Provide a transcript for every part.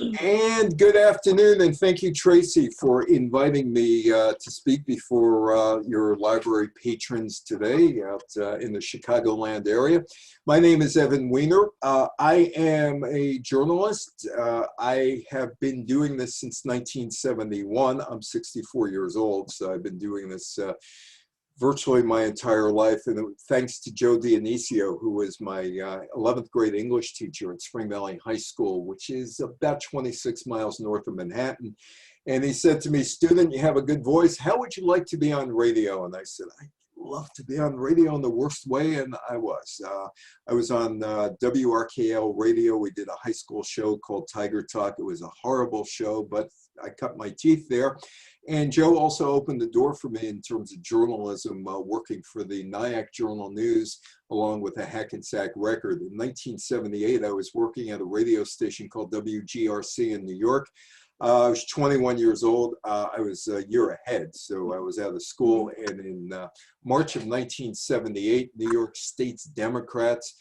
And good afternoon, and thank you, Tracy, for inviting me to speak before your library patrons today out in the Chicagoland area. My name is Evan Weiner. I am a journalist. I have been doing this since 1971. I'm 64 years old, so I've been doing this virtually my entire life, and thanks to Joe Dionisio, who was my 11th grade English teacher at Spring Valley High School, which is about 26 miles north of Manhattan. And he said to me, "Student, you have a good voice. How would you like to be on radio?" And I said, "I'd love to be on radio in the worst way," and I was. I was on WRKL radio. We did a high school show called Tiger Talk. It was a horrible show, but I cut my teeth there. And Joe also opened the door for me in terms of journalism, working for the Nyack Journal News, along with a Hackensack record. In 1978, I was working at a radio station called WGRC in New York. I was 21 years old. I was a year ahead, so I was out of school. And in March of 1978, New York State's Democrats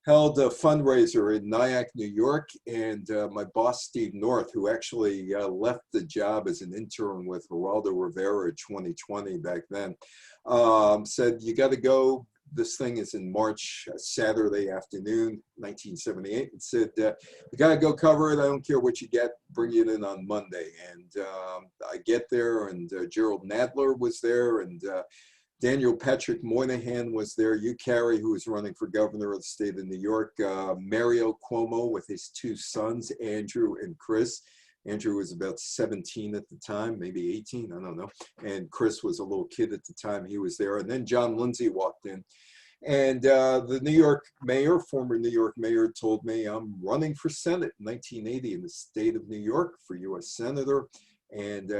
held a fundraiser in Nyack, New York, and my boss, Steve North, who actually left the job as an intern with Geraldo Rivera in 2020 back then, said, "You got to go. This thing is in March, Saturday afternoon, 1978, and said, you got to go cover it. I don't care what you get. Bring it in on Monday." And I get there, and Gerald Nadler was there, and Daniel Patrick Moynihan was there, Hugh Carey, who was running for governor of the state of New York, Mario Cuomo with his two sons, Andrew and Chris. Andrew was about 17 at the time, maybe 18, I don't know. And Chris was a little kid at the time he was there. And then John Lindsay walked in. And the New York mayor, former New York mayor, told me, "I'm running for Senate in 1980 in the state of New York for U.S. Senator." And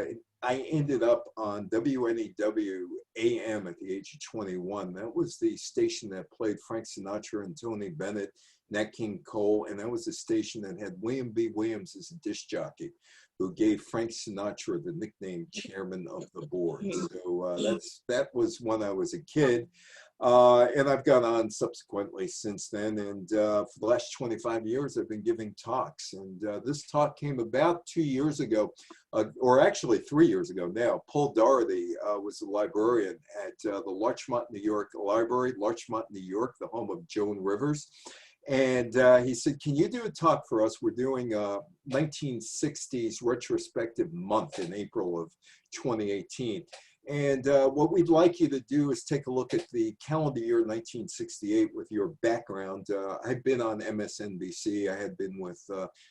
I ended up on WNEW AM at the age of 21. That was the station that played Frank Sinatra and Tony Bennett, Nat King Cole, and that was the station that had William B. Williams as a disc jockey, who gave Frank Sinatra the nickname Chairman of the Board. So that was when I was a kid. And I've gone on subsequently since then. And for the last 25 years, I've been giving talks. And this talk came about 2 years ago, or actually 3 years ago now. Paul Doherty was a librarian at the Larchmont, New York Library, Larchmont, New York, the home of Joan Rivers. And he said, "Can you do a talk for us? We're doing a 1960s retrospective month in April of 2018. And what we'd like you to do is take a look at the calendar year 1968 with your background." I've been on MSNBC. I had been with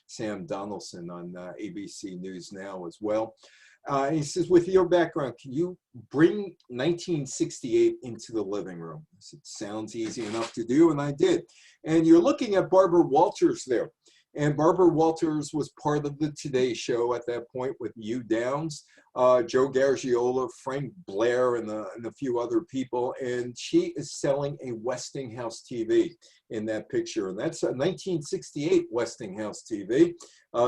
Sam Donaldson on ABC News Now as well. And he says, "With your background, can you bring 1968 into the living room?" I said, "Sounds easy enough to do," and I did. And you're looking at Barbara Walters there. And Barbara Walters was part of the Today Show at that point with Hugh Downs, Joe Garagiola, Frank Blair, and a few other people. And she is selling a Westinghouse TV in that picture. And that's a 1968 Westinghouse TV,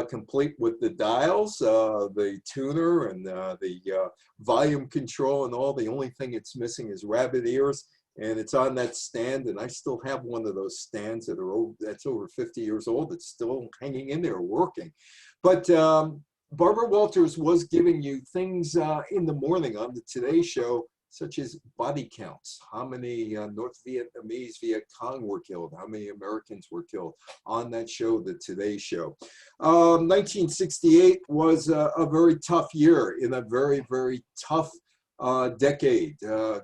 complete with the dials, the tuner, and the volume control and all. The only thing it's missing is rabbit ears. And it's on that stand, and I still have one of those stands that's over 50 years old. It's still hanging in there, working. But Barbara Walters was giving you things in the morning on the Today Show, such as body counts. How many North Vietnamese Viet Cong were killed? How many Americans were killed on that show, the Today Show? 1968 was a very tough year in a very, very tough decade,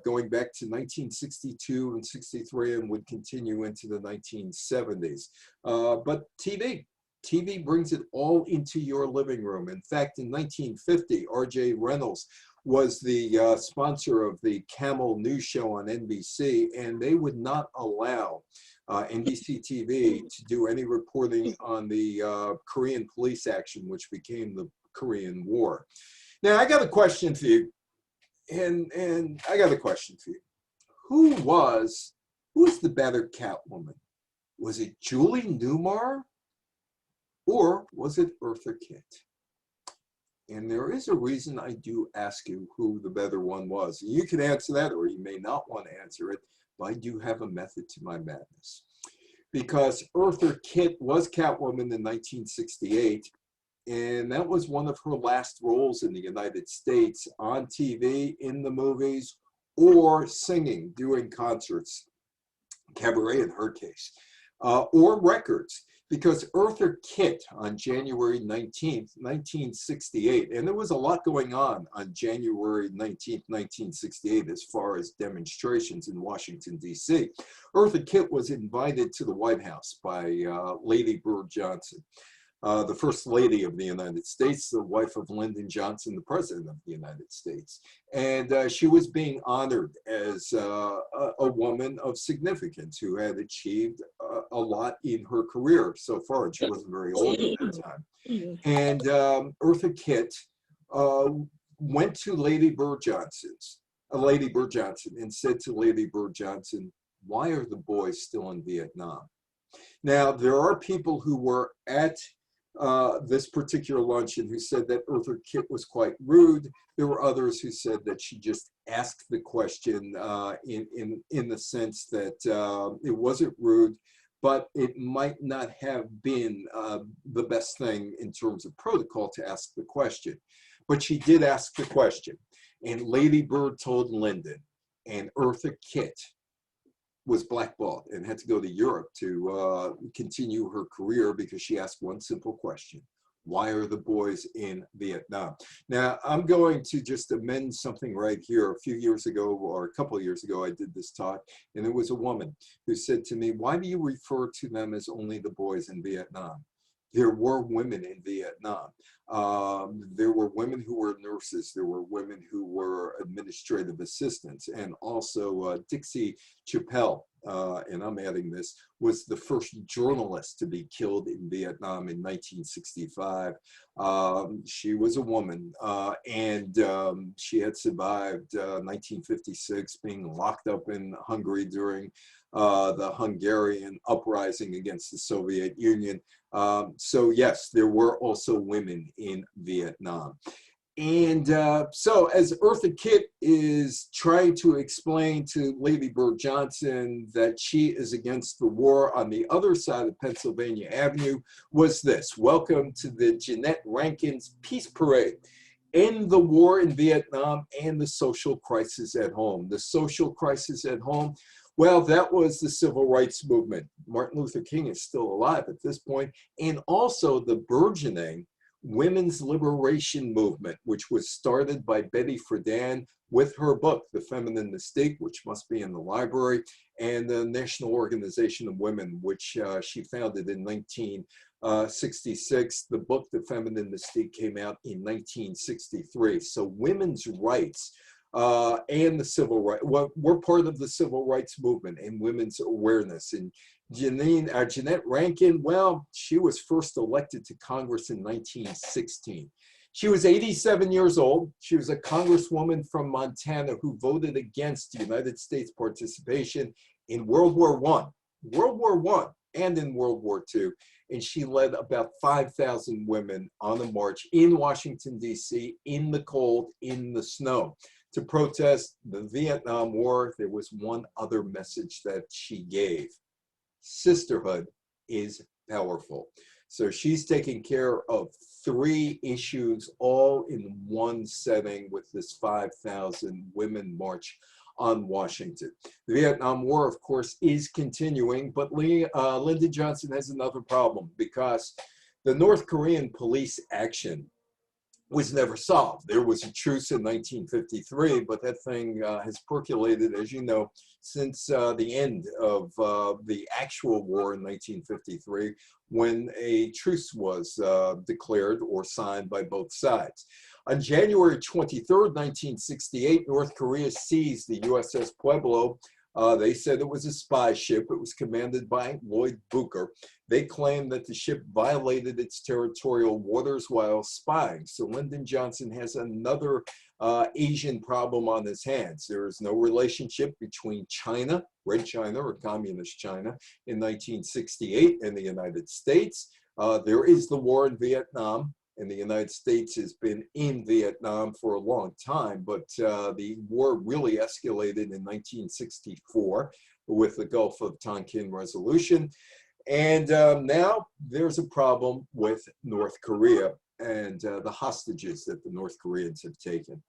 going back to 1962 and 63, and would continue into the 1970s. But TV brings it all into your living room. In fact, in 1950, R.J. Reynolds was the sponsor of the Camel News Show on NBC, and they would not allow NBC TV to do any reporting on the Korean police action, which became the Korean War. Now, I got a question for you. And I got a question for you. Who was the better Catwoman? Was it Julie Newmar, or was it Eartha Kitt? And there is a reason I do ask you who the better one was. You can answer that, or you may not want to answer it, but I do have a method to my madness. Because Eartha Kitt was Catwoman in 1968, and that was one of her last roles in the United States, on TV, in the movies, or singing, doing concerts, cabaret in her case, or records. Because Eartha Kitt on January 19th, 1968, and there was a lot going on January 19th, 1968, as far as demonstrations in Washington, D.C. Eartha Kitt was invited to the White House by Lady Bird Johnson, the First Lady of the United States, the wife of Lyndon Johnson, the President of the United States. And she was being honored as a woman of significance who had achieved a lot in her career so far, and she wasn't very old at that time. And Eartha Kitt went to Lady Bird Johnson, and said to Lady Bird Johnson, "Why are the boys still in Vietnam?" Now, there are people who were at this particular luncheon who said that Eartha Kitt was quite rude. There were others who said that she just asked the question in the sense that it wasn't rude, but it might not have been the best thing in terms of protocol to ask the question. But she did ask the question, and Lady Bird told Lyndon, and Eartha Kitt was blackballed and had to go to Europe to continue her career because she asked one simple question: why are the boys in Vietnam? Now, I'm going to just amend something right here. A few years ago, or a couple of years ago, I did this talk, and there was a woman who said to me, "Why do you refer to them as only the boys in Vietnam?" There were women in Vietnam. There were women who were nurses. There were women who were administrative assistants. And also Dixie Chappelle, and I'm adding this, was the first journalist to be killed in Vietnam in 1965. She was a woman, and she had survived 1956, being locked up in Hungary during the Hungarian uprising against the Soviet Union. So yes, there were also women in Vietnam. And so as Eartha Kitt is trying to explain to Lady Bird Johnson that she is against the war, on the other side of Pennsylvania Avenue was this: "Welcome to the Jeanette Rankin's Peace Parade. End the war in Vietnam and the social crisis at home." The social crisis at home, well, that was the civil rights movement. Martin Luther King is still alive at this point, and also the burgeoning women's liberation movement, which was started by Betty Friedan with her book, The Feminine Mystique, which must be in the library, and the National Organization of Women, which she founded in 1966. The book, The Feminine Mystique, came out in 1963. So women's rights and the civil rights, well, we're part of the civil rights movement and women's awareness. And Jeanette Rankin, well, she was first elected to Congress in 1916. She was 87 years old. She was a congresswoman from Montana who voted against the United States participation in World War I, and in World War II. And she led about 5,000 women on a march in Washington, D.C., in the cold, in the snow, to protest the Vietnam War. There was one other message that she gave: sisterhood is powerful. So she's taking care of 3 issues all in one setting with this 5,000 women march on Washington. The Vietnam War, of course, is continuing, but Lyndon Johnson has another problem, because the North Korean police action was never solved. There was a truce in 1953, but that thing has percolated, as you know, since the end of the actual war in 1953, when a truce was declared or signed by both sides. On January 23rd, 1968, North Korea seized the USS Pueblo. They said it was a spy ship. It was commanded by Lloyd Booker. They claimed that the ship violated its territorial waters while spying. So Lyndon Johnson has another Asian problem on his hands. There is no relationship between China, Red China or Communist China, in 1968 and the United States. There is the war in Vietnam, and the United States has been in Vietnam for a long time, but the war really escalated in 1964 with the Gulf of Tonkin resolution. And now there's a problem with North Korea and the hostages that the North Koreans have taken.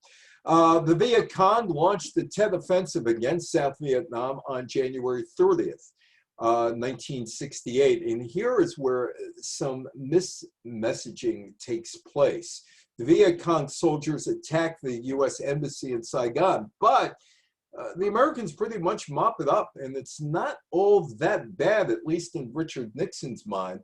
The Viet Cong launched the Tet Offensive against South Vietnam on January 30th, 1968. And here is where some mismessaging takes place. The Viet Cong soldiers attacked the U.S. Embassy in Saigon, but the Americans pretty much mop it up, and it's not all that bad, at least in Richard Nixon's mind.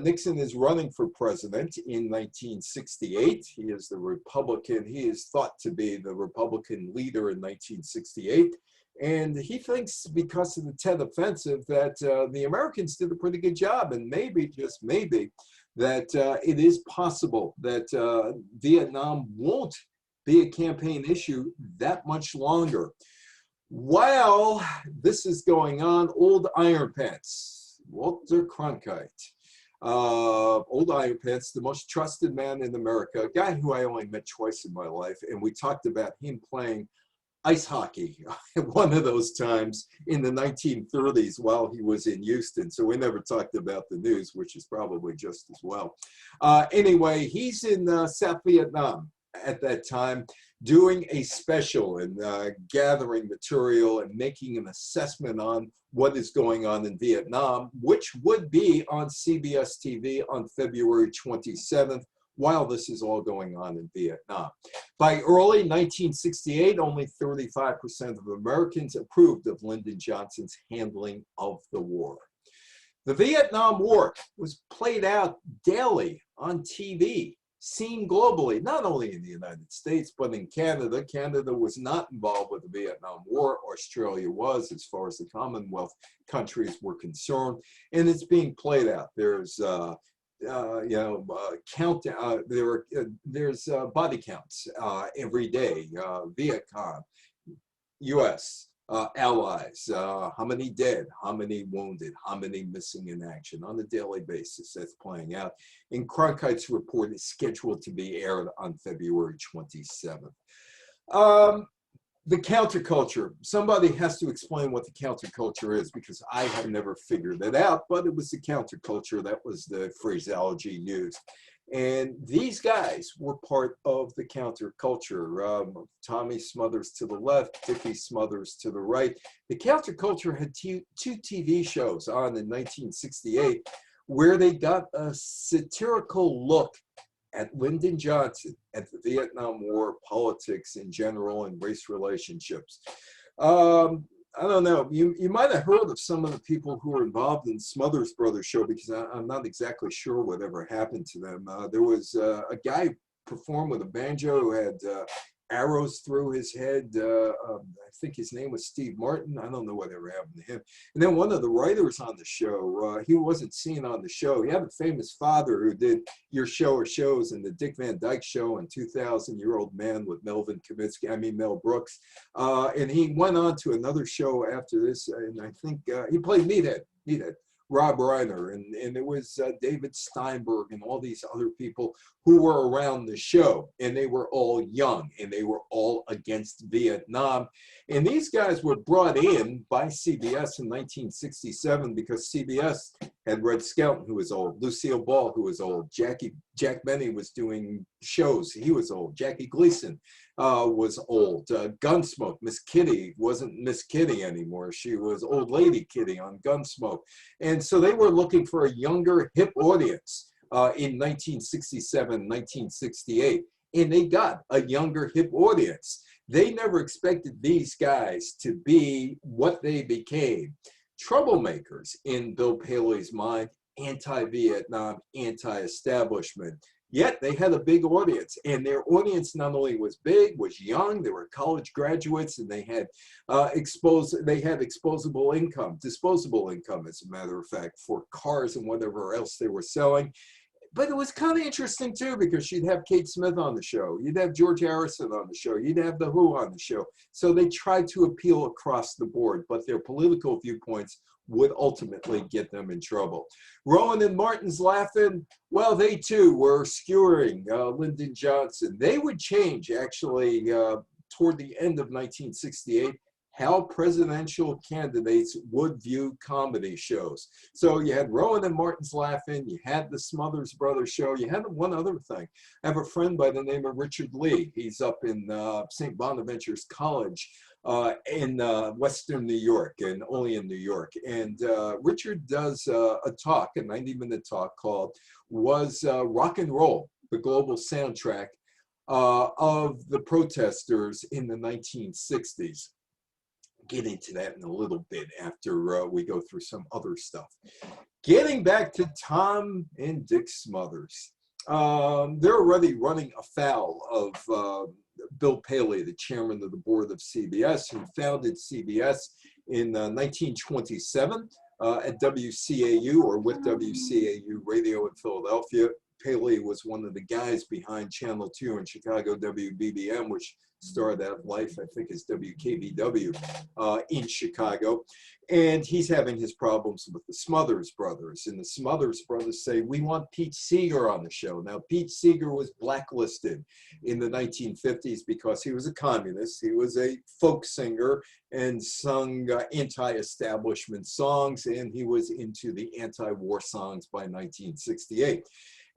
Nixon is running for president in 1968. He is the Republican. He is thought to be the Republican leader in 1968. And he thinks because of the Tet Offensive that the Americans did a pretty good job, and maybe, just maybe, that it is possible that Vietnam won't be a campaign issue that much longer. While this is going on, Old Iron Pants, Walter Cronkite, Old Iron Pants, the most trusted man in America, a guy who I only met twice in my life, and we talked about him playing ice hockey one of those times in the 1930s while he was in Houston. So we never talked about the news, which is probably just as well. Anyway, he's in South Vietnam at that time doing a special and gathering material and making an assessment on what is going on in Vietnam, which would be on CBS TV on February 27th, while this is all going on in Vietnam. By early 1968, only 35% of Americans approved of Lyndon Johnson's handling of the war. The Vietnam War was played out daily on TV, seen globally, not only in the United States, but in Canada. Canada was not involved with the Vietnam War. Australia was, as far as the Commonwealth countries were concerned, and it's being played out. There's there's body counts every day. Viet Cong, U.S. Allies, how many dead, how many wounded, how many missing in action on a daily basis. That's playing out. And Cronkite's report is scheduled to be aired on February 27th. The counterculture. Somebody has to explain what the counterculture is, because I have never figured it out, but it was the counterculture. That was the phraseology used. And these guys were part of the counterculture. Tommy Smothers to the left, Dickie Smothers to the right. The counterculture had two TV shows on in 1968 where they got a satirical look at Lyndon Johnson, at the Vietnam War, politics in general, and race relationships. I don't know, you might have heard of some of the people who were involved in Smothers Brothers show, because I'm not exactly sure whatever happened to them. There was a guy who performed with a banjo who had arrows through his head. I think his name was Steve Martin. I don't know whatever happened to him. And then one of the writers on the show, he wasn't seen on the show. He had a famous father who did Your Show or Shows and the Dick Van Dyke Show and 2,000-Year-Old Man with Mel Brooks. And he went on to another show after this, and I think he played Meathead. Rob Reiner, and it was David Steinberg and all these other people who were around the show, and they were all young, and they were all against Vietnam. And these guys were brought in by CBS in 1967 because CBS had Red Skelton, who was old, Lucille Ball, who was old, Jack Benny was doing shows, he was old, Jackie Gleason was old, Gunsmoke, Miss Kitty wasn't Miss Kitty anymore, she was Old Lady Kitty on Gunsmoke. And so they were looking for a younger, hip audience in 1967, 1968, and they got a younger, hip audience. They never expected these guys to be what they became. Troublemakers in Bill Paley's mind, anti-Vietnam, anti-establishment. Yet they had a big audience, and their audience not only was big, was young, they were college graduates, and they had disposable income, as a matter of fact, for cars and whatever else they were selling. But it was kind of interesting too, because you'd have Kate Smith on the show, you'd have George Harrison on the show, you'd have The Who on the show. So they tried to appeal across the board, but their political viewpoints would ultimately get them in trouble. Rowan and Martin's laughing. Well, they too were skewering Lyndon Johnson. They would change actually toward the end of 1968. how presidential candidates would view comedy shows. So you had Rowan and Martin's Laughing, you had the Smothers Brothers show, you had one other thing. I have a friend by the name of Richard Lee. He's up in St. Bonaventure's College in Western New York, and only in New York. And Richard does a talk, a 90-minute talk called Was Rock and Roll the Global Soundtrack of the protesters in the 1960s. Get into that in a little bit after we go through some other stuff. Getting back to Tom and Dick Smothers. They're already running afoul of Bill Paley, the chairman of the board of CBS, who founded CBS in 1927 at WCAU, or with WCAU Radio in Philadelphia. Paley was one of the guys behind Channel 2 in Chicago, WBBM, which started out life, I think, as WKBW in Chicago. And he's having his problems with the Smothers Brothers. And the Smothers Brothers say, we want Pete Seeger on the show. Now, Pete Seeger was blacklisted in the 1950s because he was a communist. He was a folk singer and sung anti-establishment songs, and he was into the anti-war songs by 1968.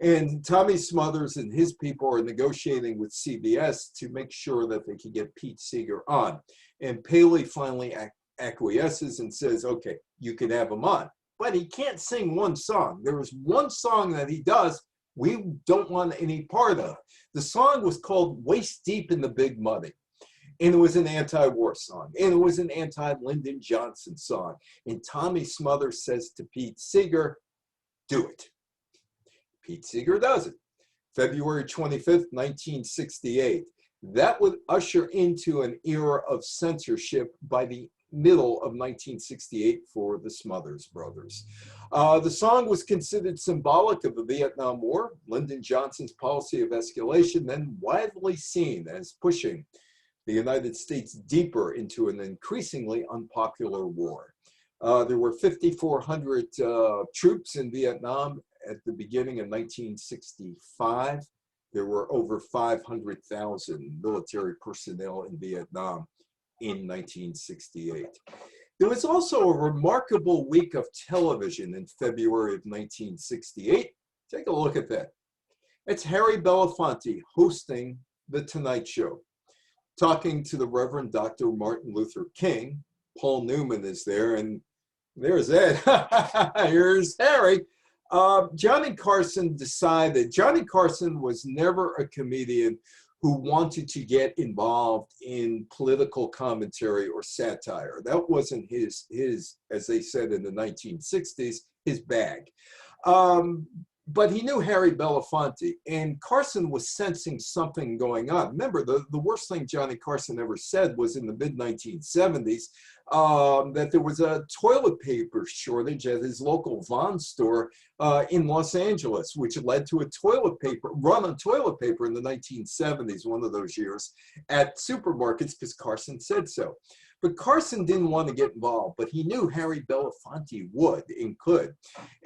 And Tommy Smothers and his people are negotiating with CBS to make sure that they can get Pete Seeger on. And Paley finally acquiesces and says, okay, you can have him on. But he can't sing one song. There is one song that he does we don't want any part of. The song was called Waist Deep in the Big Money. And it was an anti-war song. And it was an anti-Lyndon Johnson song. And Tommy Smothers says to Pete Seeger, do it. Pete Seeger does it. February 25th, 1968. That would usher into an era of censorship by the middle of 1968 for the Smothers Brothers. The song was considered symbolic of the Vietnam War, Lyndon Johnson's policy of escalation, then widely seen as pushing the United States deeper into an increasingly unpopular war. There were 5,400 troops in Vietnam at the beginning of 1965. There were over 500,000 military personnel in Vietnam in 1968. There was also a remarkable week of television in February of 1968. Take a look at that. It's Harry Belafonte hosting The Tonight Show, talking to the Reverend Dr. Martin Luther King. Paul Newman is there, and there's Ed. Here's Harry. Johnny Carson decided, Johnny Carson was never a comedian who wanted to get involved in political commentary or satire. That wasn't his, as they said in the 1960s, his bag. But he knew Harry Belafonte, and Carson was sensing something going on. Remember, the worst thing Johnny Carson ever said was in the mid-1970s, that there was a toilet paper shortage at his local Vons store in Los Angeles, which led to a run on toilet paper in the 1970s, one of those years, at supermarkets because Carson said so. But Carson didn't want to get involved, but he knew Harry Belafonte would and could.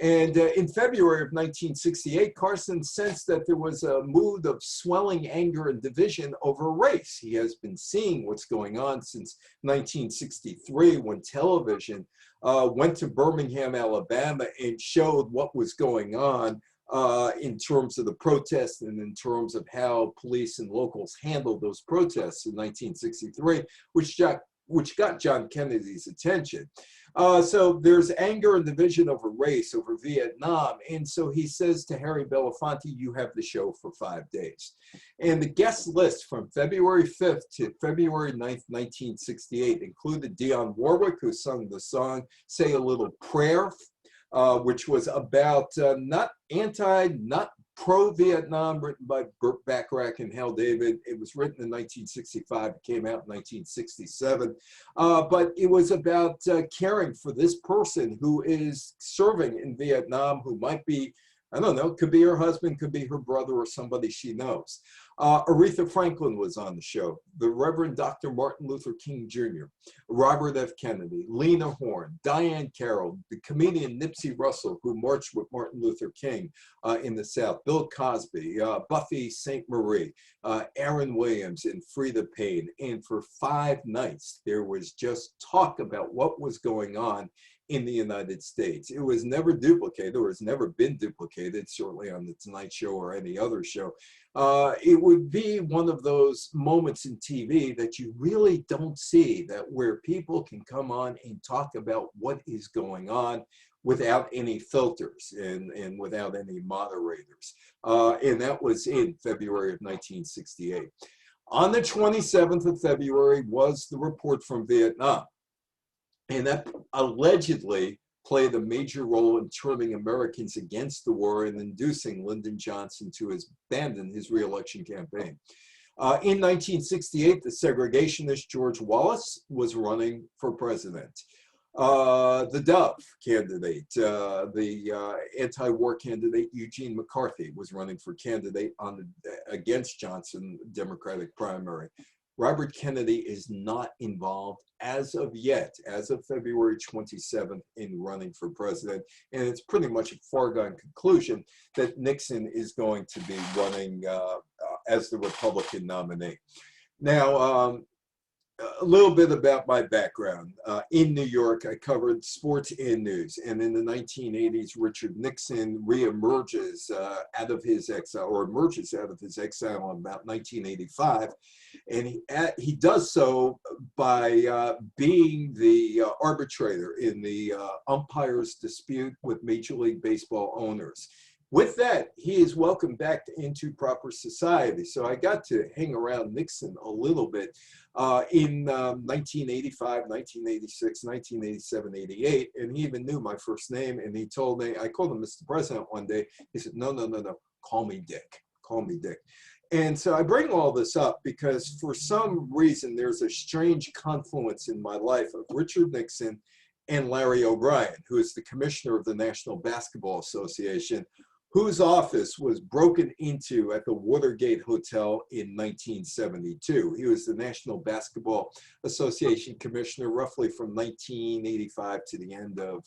And in February of 1968, Carson sensed that there was a mood of swelling anger and division over race. He has been seeing what's going on since 1963, when television went to Birmingham, Alabama, and showed what was going on in terms of the protests and in terms of how police and locals handled those protests in 1963, which got John Kennedy's attention. So there's anger and division over race, over Vietnam. And so he says to Harry Belafonte, you have the show for 5 days. And the guest list from February 5th to February 9th, 1968 included Dionne Warwick, who sung the song Say a Little Prayer, which was about not pro-Vietnam, written by Burt Bacharach and Hal David. It was written in 1965, it came out in 1967. But it was about caring for this person who is serving in Vietnam, who might be I don't know, could be her husband, could be her brother, or somebody she knows. Aretha Franklin was on the show, the Reverend Dr. Martin Luther King Jr., Robert F. Kennedy, Lena Horne, Diane Carroll, the comedian Nipsey Russell, who marched with Martin Luther King in the South, Bill Cosby, Buffy St. Marie, Aaron Williams, and Freda Payne. And for 5 nights, there was just talk about what was going on in the United States. It was never duplicated, or has never been duplicated, certainly on the Tonight Show or any other show. It would be one of those moments in TV that you really don't see, that where people can come on and talk about what is going on without any filters and without any moderators. And that was in February of 1968. On the 27th of February was the report from Vietnam. And that allegedly played a major role in turning Americans against the war and inducing Lyndon Johnson to abandon his reelection campaign. In 1968, the segregationist George Wallace was running for president. The Dove candidate, the anti-war candidate Eugene McCarthy, was running for candidate against Johnson Democratic primary. Robert Kennedy is not involved as of yet, as of February 27th, in running for president. And it's pretty much a foregone conclusion that Nixon is going to be running as the Republican nominee. Now, a little bit about my background. In New York, I covered sports and news. And in the 1980s, Richard Nixon reemerges out of his exile, or emerges out of his exile in about 1985. And he does so by being the arbitrator in the umpires dispute with Major League Baseball owners. With that, he is welcomed back into proper society. So I got to hang around Nixon a little bit in 1985, 1986, 1987, 88. And he even knew my first name. And he told me, I called him Mr. President one day. He said, no, call me Dick. Call me Dick. And so I bring all this up because for some reason, there's a strange confluence in my life of Richard Nixon and Larry O'Brien, who is the commissioner of the National Basketball Association, whose office was broken into at the Watergate Hotel in 1972. He was the National Basketball Association commissioner roughly from 1985 to the end of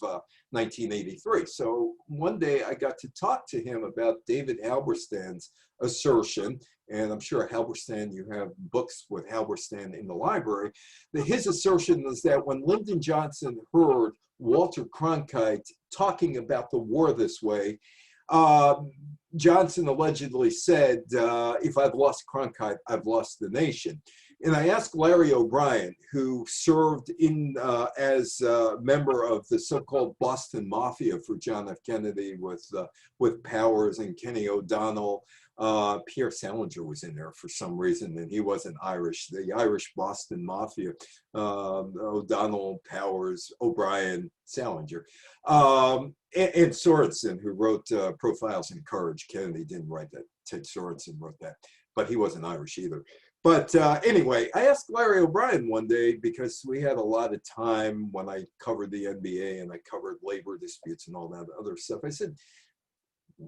1983. So one day I got to talk to him about David Halberstam's assertion, and I'm sure Halberstam, you have books with Halberstam in the library, that his assertion was that when Lyndon Johnson heard Walter Cronkite talking about the war this way, Johnson allegedly said, if I've lost Cronkite, I've lost the nation. And I asked Larry O'Brien, who served in as a member of the so-called Boston Mafia for John F. Kennedy with Powers and Kenny O'Donnell. Pierre Salinger was in there for some reason, and he wasn't Irish. The Irish Boston Mafia, O'Donnell, Powers, O'Brien, Salinger, and Sorensen, who wrote Profiles in Courage. Kennedy didn't write that. Ted Sorensen wrote that, but he wasn't Irish either. But anyway, I asked Larry O'Brien one day, because we had a lot of time when I covered the NBA and I covered labor disputes and all that other stuff. I said,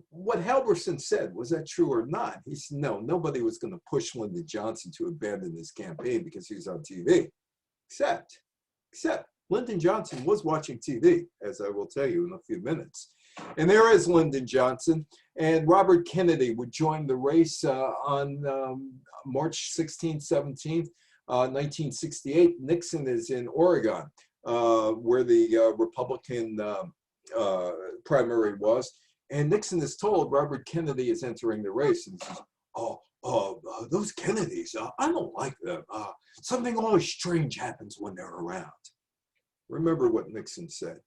what Halberstam said, was that true or not? He said, no, nobody was going to push Lyndon Johnson to abandon his campaign because he was on TV, except Lyndon Johnson was watching TV, as I will tell you in a few minutes. And there is Lyndon Johnson, and Robert Kennedy would join the race on March 16th, 17th, 1968. Nixon is in Oregon, where the Republican primary was. And Nixon is told Robert Kennedy is entering the race, and he says, those Kennedys, I don't like them. Something always strange happens when they're around. Remember what Nixon said.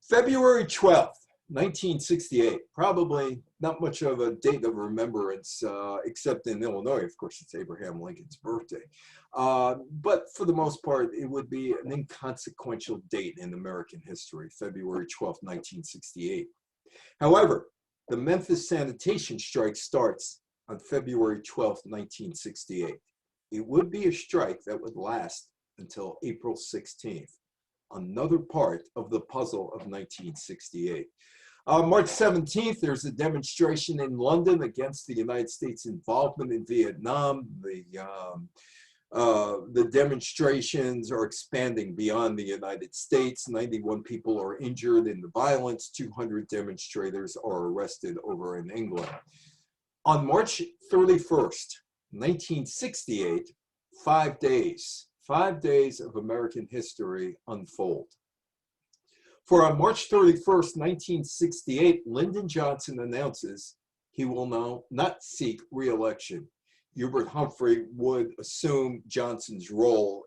February 12th, 1968, probably not much of a date of remembrance, except in Illinois. Of course, it's Abraham Lincoln's birthday. But for the most part, it would be an inconsequential date in American history, February 12th, 1968. However, the Memphis sanitation strike starts on February 12th, 1968. It would be a strike that would last until April 16th. Another part of the puzzle of 1968. March 17th, there's a demonstration in London against the United States involvement in Vietnam. The demonstrations are expanding beyond the United States. 91 people are injured in the violence. 200 demonstrators are arrested over in England. On March 31st, 1968, 5 days of American history unfold. For on March 31st, 1968, Lyndon Johnson announces he will now not seek re-election. Hubert Humphrey would assume Johnson's role,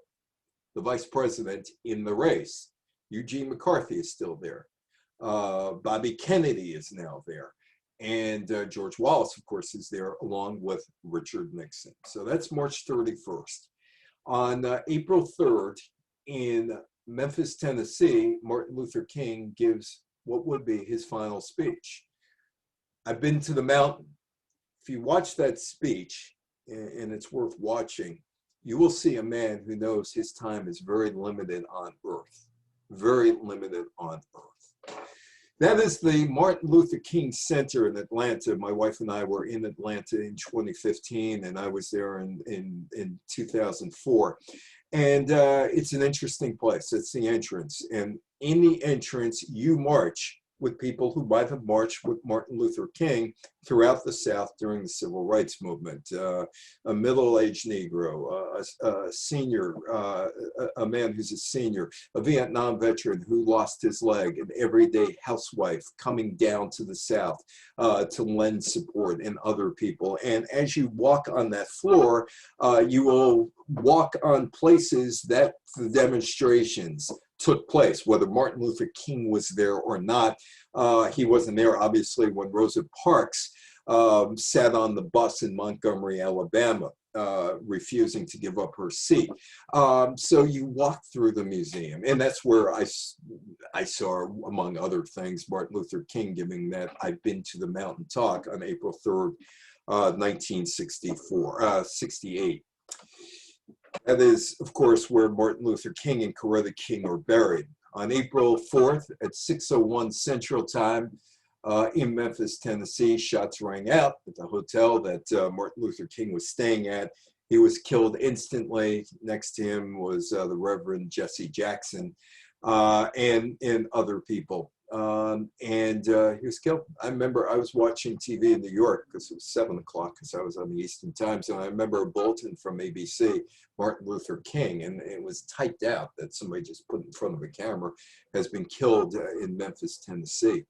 the vice president, in the race. Eugene McCarthy is still there. Bobby Kennedy is now there. And George Wallace, of course, is there along with Richard Nixon. So that's March 31st. On April 3rd, in Memphis, Tennessee, Martin Luther King gives what would be his final speech. I've been to the mountain. If you watch that speech, and it's worth watching, you will see a man who knows his time is very limited on earth. Very limited on earth. That is the Martin Luther King Center in Atlanta. My wife and I were in Atlanta in 2015, and I was there in 2004. And it's an interesting place. It's the entrance. And in the entrance, you march with people who might have marched with Martin Luther King throughout the South during the Civil Rights Movement. A middle-aged Negro, a senior, a man who's a senior, a Vietnam veteran who lost his leg, an everyday housewife coming down to the South to lend support, and other people. And as you walk on that floor, you will walk on places that the demonstrations took place, whether Martin Luther King was there or not. He wasn't there, obviously, when Rosa Parks sat on the bus in Montgomery, Alabama, refusing to give up her seat. So you walk through the museum, and that's where I saw, among other things, Martin Luther King giving that I've Been to the Mountain talk on April 3rd, 1968. That is, of course, where Martin Luther King and Coretta King are buried. On April 4th at 6:01 Central Time in Memphis, Tennessee, shots rang out at the hotel that Martin Luther King was staying at. He was killed instantly. Next to him was the Reverend Jesse Jackson and other people. He was killed. I remember I was watching TV in New York because it was 7 o'clock because I was on the Eastern Time Zone. I remember a bulletin from ABC, Martin Luther King, and it was typed out that somebody just put in front of a camera, has been killed in Memphis, Tennessee.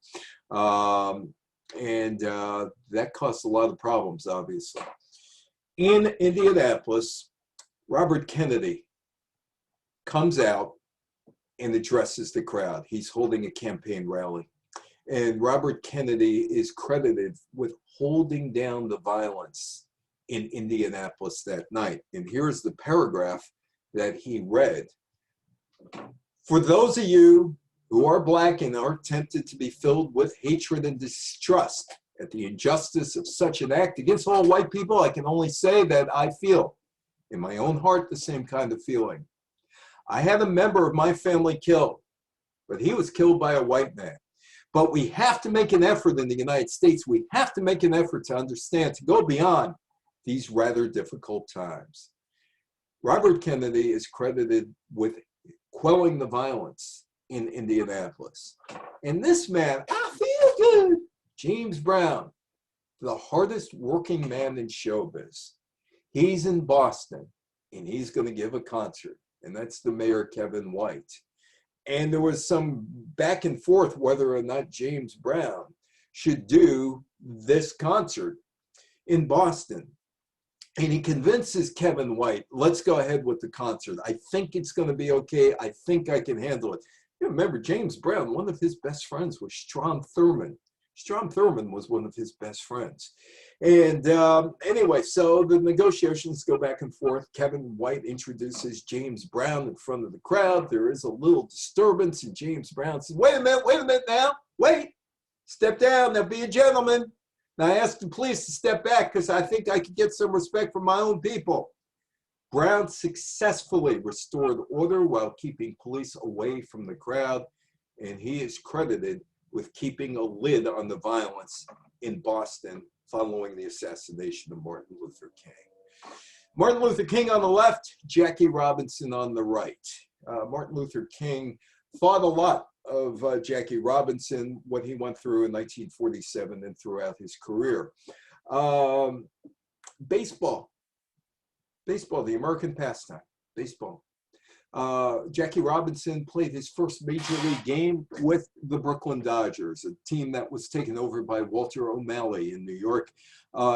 That caused a lot of problems, obviously. In Indianapolis, Robert Kennedy comes out and addresses the crowd. He's holding a campaign rally. And Robert Kennedy is credited with holding down the violence in Indianapolis that night. And here's the paragraph that he read. For those of you who are Black and are tempted to be filled with hatred and distrust at the injustice of such an act against all white people, I can only say that I feel in my own heart the same kind of feeling. I had a member of my family killed, but he was killed by a white man. But we have to make an effort in the United States. We have to make an effort to understand, to go beyond these rather difficult times. Robert Kennedy is credited with quelling the violence in Indianapolis. And this man, I feel good, James Brown, the hardest working man in showbiz. He's in Boston, and he's going to give a concert. And that's the mayor, Kevin White. And there was some back and forth whether or not James Brown should do this concert in Boston. And he convinces Kevin White, let's go ahead with the concert. I think it's going to be okay. I think I can handle it. You remember, James Brown, one of his best friends was Strom Thurmond. Strom Thurmond was one of his best friends. And anyway, so the negotiations go back and forth. Kevin White introduces James Brown in front of the crowd. There is a little disturbance, and James Brown says, wait a minute now, wait, step down, now be a gentleman. Now I asked the police to step back because I think I could get some respect from my own people. Brown successfully restored order while keeping police away from the crowd, and he is credited with keeping a lid on the violence in Boston following the assassination of Martin Luther King. Martin Luther King on the left, Jackie Robinson on the right. Martin Luther King thought a lot of Jackie Robinson, what he went through in 1947 and throughout his career. Baseball, the American pastime, baseball. Jackie Robinson played his first major league game with the Brooklyn Dodgers, a team that was taken over by Walter O'Malley in New York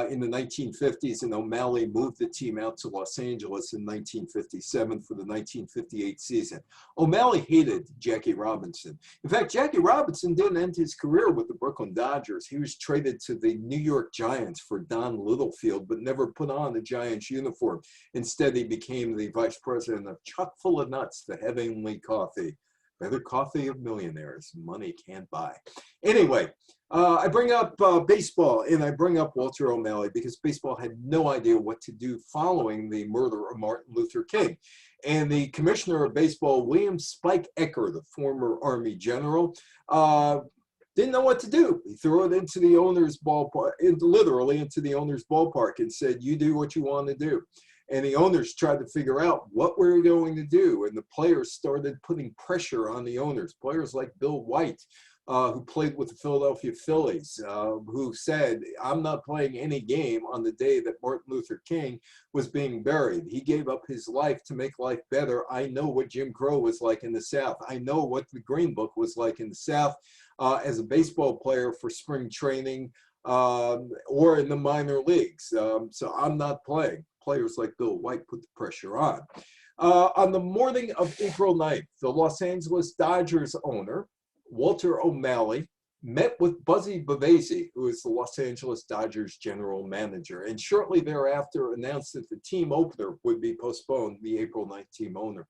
in the 1950s, and O'Malley moved the team out to Los Angeles in 1957 for the 1958 season. O'Malley hated Jackie Robinson. In fact, Jackie Robinson didn't end his career with the Brooklyn Dodgers. He was traded to the New York Giants for Don Littlefield, but never put on a Giants uniform. Instead, he became the vice president of Chock full of Nuts, the heavenly coffee. Better coffee of millionaires, money can't buy. Anyway, I bring up baseball, and I bring up Walter O'Malley because baseball had no idea what to do following the murder of Martin Luther King. And the commissioner of baseball, William Spike Ecker, the former Army general, didn't know what to do. He threw it into the owner's ballpark, literally into the owner's ballpark, and said, "You do what you want to do." And the owners tried to figure out what we were going to do. And the players started putting pressure on the owners. Players like Bill White, who played with the Philadelphia Phillies, who said, "I'm not playing any game on the day that Martin Luther King was being buried. He gave up his life to make life better. I know what Jim Crow was like in the South. I know what the Green Book was like in the South as a baseball player for spring training or in the minor leagues. So I'm not playing." Players like Bill White put the pressure on. On the morning of April 9th, the Los Angeles Dodgers owner, Walter O'Malley, met with Buzzy Bavasi, who is the Los Angeles Dodgers general manager, and shortly thereafter announced that the team opener would be postponed, the April 9th team opener.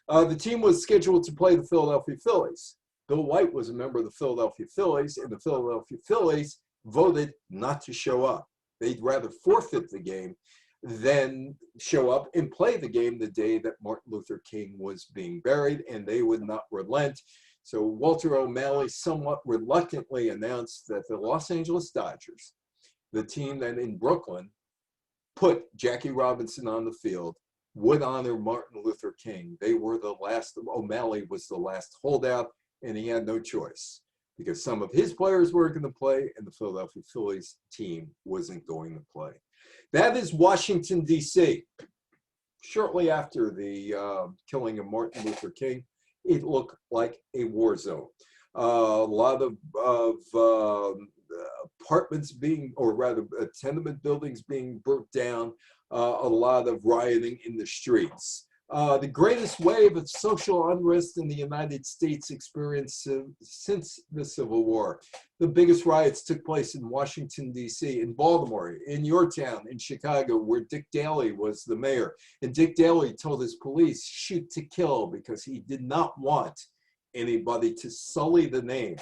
The team was scheduled to play the Philadelphia Phillies. Bill White was a member of the Philadelphia Phillies, and the Philadelphia Phillies voted not to show up. They'd rather forfeit the game than show up and play the game the day that Martin Luther King was being buried, and they would not relent. So Walter O'Malley somewhat reluctantly announced that the Los Angeles Dodgers, the team that in Brooklyn put Jackie Robinson on the field, would honor Martin Luther King. They were the last, O'Malley was the last holdout, and he had no choice because some of his players weren't going to play and the Philadelphia Phillies team wasn't going to play. That is Washington, D.C. Shortly after the killing of Martin Luther King, it looked like a war zone. A lot of apartments being, or rather tenement buildings being burnt down, a lot of rioting in the streets. The greatest wave of social unrest in the United States experienced since the Civil War. The biggest riots took place in Washington, D.C., in Baltimore, in your town, in Chicago, where Dick Daley was the mayor. And Dick Daley told his police, shoot to kill, because he did not want anybody to sully the name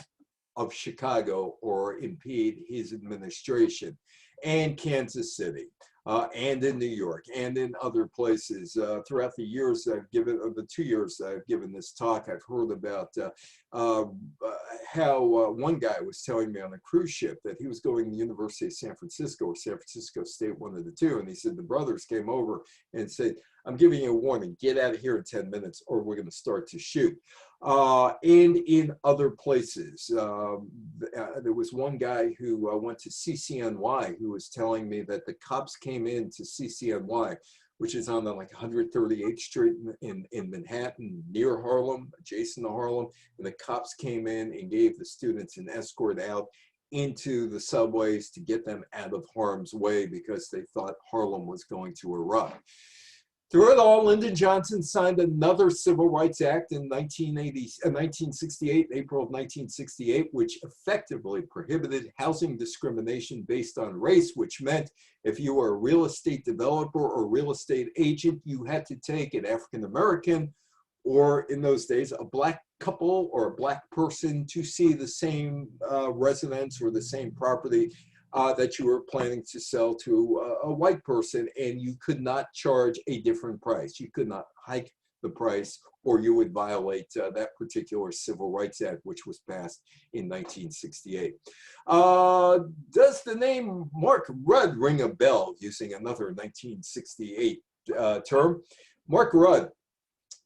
of Chicago or impede his administration. And Kansas City. And in New York and in other places. Throughout the years I've given, the 2 years I've given this talk, I've heard about how one guy was telling me on a cruise ship that he was going to the University of San Francisco or San Francisco State, one of the two, and he said the brothers came over and said, "I'm giving you a warning, get out of here in 10 minutes or we're going to start to shoot." And in other places. There was one guy who went to CCNY who was telling me that the cops came in to CCNY, which is on the, like 138th Street in Manhattan, near Harlem, adjacent to Harlem, and the cops came in and gave the students an escort out into the subways to get them out of harm's way because they thought Harlem was going to erupt. Through it all, Lyndon Johnson signed another Civil Rights Act in 1968, April of 1968, which effectively prohibited housing discrimination based on race, which meant if you were a real estate developer or real estate agent, you had to take an African-American, or in those days, a black couple or a black person to see the same residence or the same property that you were planning to sell to a white person, and you could not charge a different price. You could not hike the price, or you would violate that particular Civil Rights Act, which was passed in 1968. Does the name Mark Rudd ring a bell, using another 1968 term? Mark Rudd.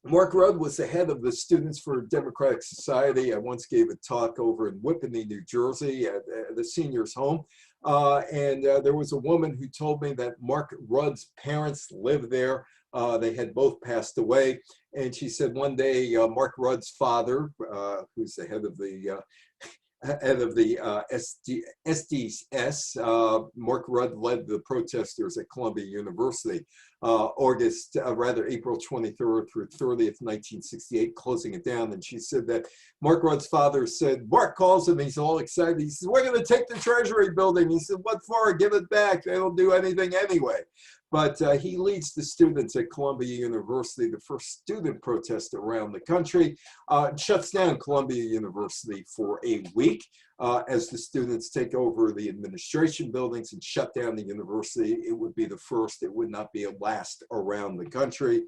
Mark Rudd was the head of the Students for Democratic Society. I once gave a talk over in Whippany, New Jersey at the seniors' home. There was a woman who told me that Mark Rudd's parents lived there. They had both passed away. And she said one day, Mark Rudd's father, who's the head of the SDS, Mark Rudd led the protesters at Columbia University, April 23rd through 30th, 1968, closing it down. And she said that Mark Rudd's father said, Mark calls him, he's all excited. He says, we're going to take the Treasury building. He said, what for? Give it back. They don't do anything anyway. But he leads the students at Columbia University, the first student protest around the country, shuts down Columbia University for a week as the students take over the administration buildings and shut down the university. It would be the first, it would not be a last around the country.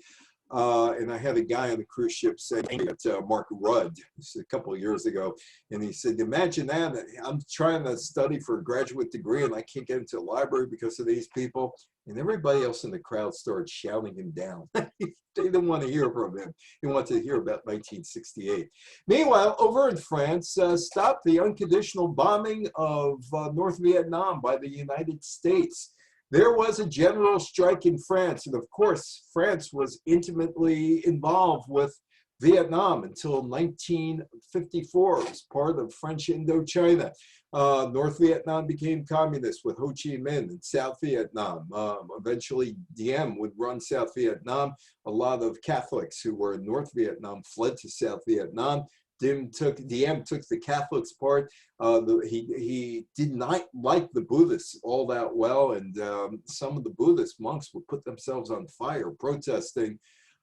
And I had a guy on the cruise ship saying that Mark Rudd, this is a couple of years ago, and he said, imagine that, I'm trying to study for a graduate degree and I can't get into the library because of these people. And everybody else in the crowd started shouting him down. They didn't want to hear from him. They wanted to hear about 1968. Meanwhile, over in France, stopped the unconditional bombing of North Vietnam by the United States. There was a general strike in France, and of course, France was intimately involved with Vietnam until 1954. It was part of French Indochina. North Vietnam became communist with Ho Chi Minh, and South Vietnam. Eventually, Diem would run South Vietnam. A lot of Catholics who were in North Vietnam fled to South Vietnam. Diem took the Catholics' part. He did not like the Buddhists all that well, and some of the Buddhist monks would put themselves on fire protesting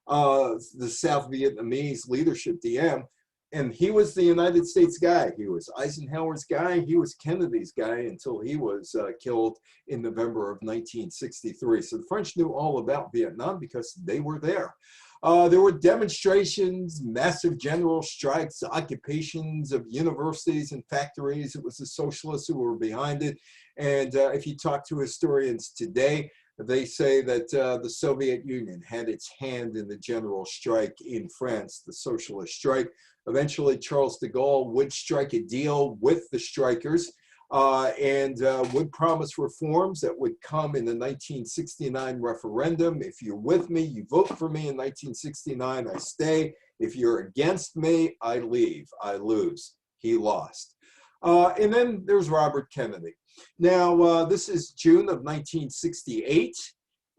the South Vietnamese leadership, Diem. And he was the United States guy. He was Eisenhower's guy. He was Kennedy's guy until he was killed in November of 1963. So the French knew all about Vietnam because they were there. There were demonstrations, massive general strikes, occupations of universities and factories. It was the socialists who were behind it. And if you talk to historians today, they say that the Soviet Union had its hand in the general strike in France, the socialist strike. Eventually, Charles de Gaulle would strike a deal with the strikers and would promise reforms that would come in the 1969 referendum. If you're with me, you vote for me in 1969, I stay. If you're against me, I leave, I lose. He lost. And then there's Robert Kennedy. Now, this is June of 1968.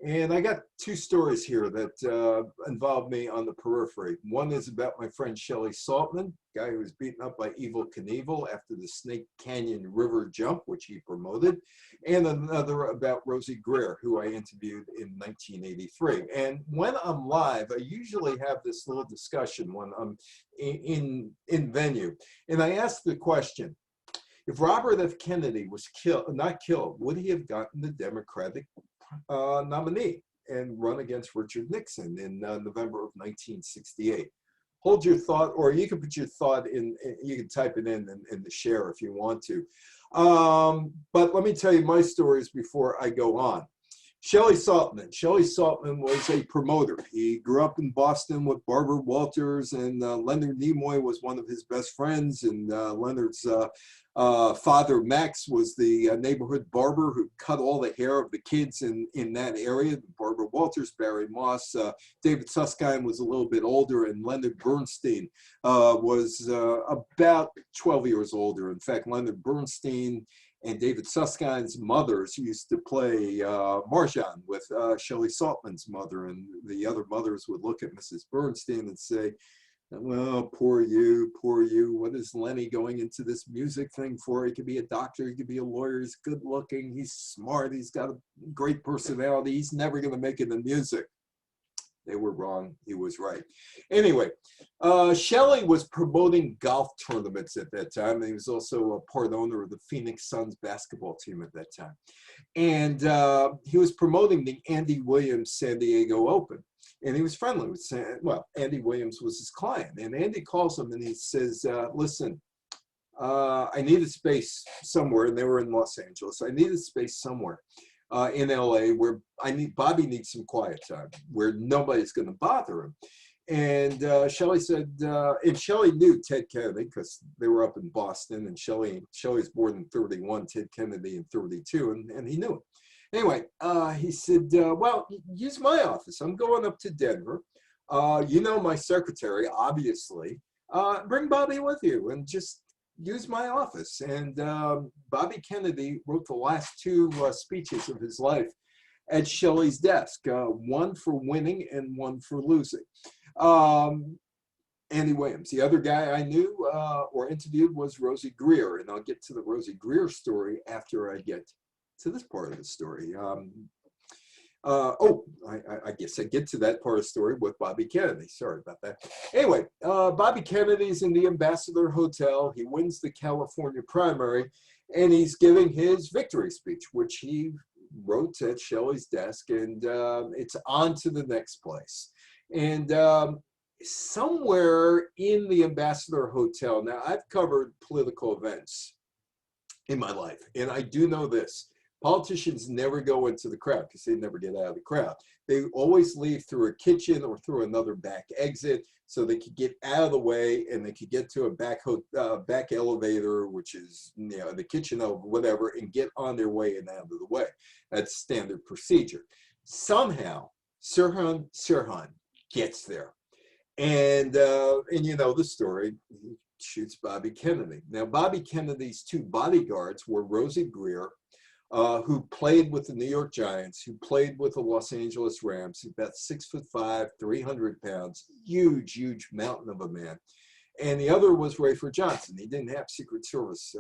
And I got two stories here that involve me on the periphery. One is about my friend Shelley Saltman, guy who was beaten up by Evel Knievel after the Snake Canyon River jump, which he promoted. And another about Rosie Greer, who I interviewed in 1983. And when I'm live, I usually have this little discussion when I'm in venue. And I ask the question, if Robert F. Kennedy was not killed, would he have gotten the Democratic nominee and run against Richard Nixon in November of 1968? Hold your thought, or you can put your thought in, you can type it in the share if you want to. But let me tell you my stories before I go on. Shelley Saltman. Shelley Saltman was a promoter. He grew up in Boston with Barbara Walters, and Leonard Nimoy was one of his best friends, and Leonard's father, Max, was the neighborhood barber who cut all the hair of the kids in that area. Barbara Walters, Barry Moss, David Susskind was a little bit older, and Leonard Bernstein was about 12 years older. In fact, Leonard Bernstein and David Susskind's mothers used to play Mahjong with Shelley Saltman's mother, and the other mothers would look at Mrs. Bernstein and say, well, poor you, poor you. What is Lenny going into this music thing for? He could be a doctor, he could be a lawyer, he's good looking, he's smart, he's got a great personality, he's never going to make it in music. They were wrong, he was right. Anyway, Shelley was promoting golf tournaments at that time, and he was also a part owner of the Phoenix Suns basketball team at that time. And he was promoting the Andy Williams San Diego Open. And he was friendly with, well, Andy Williams was his client. And Andy calls him and he says, listen, I need a space somewhere. And they were in Los Angeles. I need a space somewhere in LA where Bobby needs some quiet time, where nobody's going to bother him. And Shelley said, and Shelley knew Ted Kennedy because they were up in Boston, and Shelley's born in 31, Ted Kennedy in 32, and he knew it. Anyway, he said, well, use my office. I'm going up to Denver. You know my secretary, obviously. Bring Bobby with you and just use my office. And Bobby Kennedy wrote the last two speeches of his life at Shelley's desk, one for winning and one for losing. Andy Williams. The other guy I knew or interviewed was Rosie Greer, and I'll get to the Rosie Greer story after I get to this part of the story. I guess I get to that part of the story with Bobby Kennedy. Sorry about that. Anyway, Bobby Kennedy's in the Ambassador Hotel. He wins the California primary, and he's giving his victory speech, which he wrote at Shelley's desk, and it's on to the next place. And somewhere in the Ambassador Hotel, now I've covered political events in my life, and I do know this. Politicians never go into the crowd because they never get out of the crowd. They always leave through a kitchen or through another back exit so they could get out of the way and they could get to a back elevator, which is, you know, the kitchen or whatever, and get on their way and out of the way. That's standard procedure. Somehow, Sirhan gets there. And you know the story, he shoots Bobby Kennedy. Now, Bobby Kennedy's two bodyguards were Rosie Greer, who played with the New York Giants, who played with the Los Angeles Rams, about 6'5", 300 pounds, huge, huge mountain of a man. And the other was Rayford Johnson. He didn't have Secret Service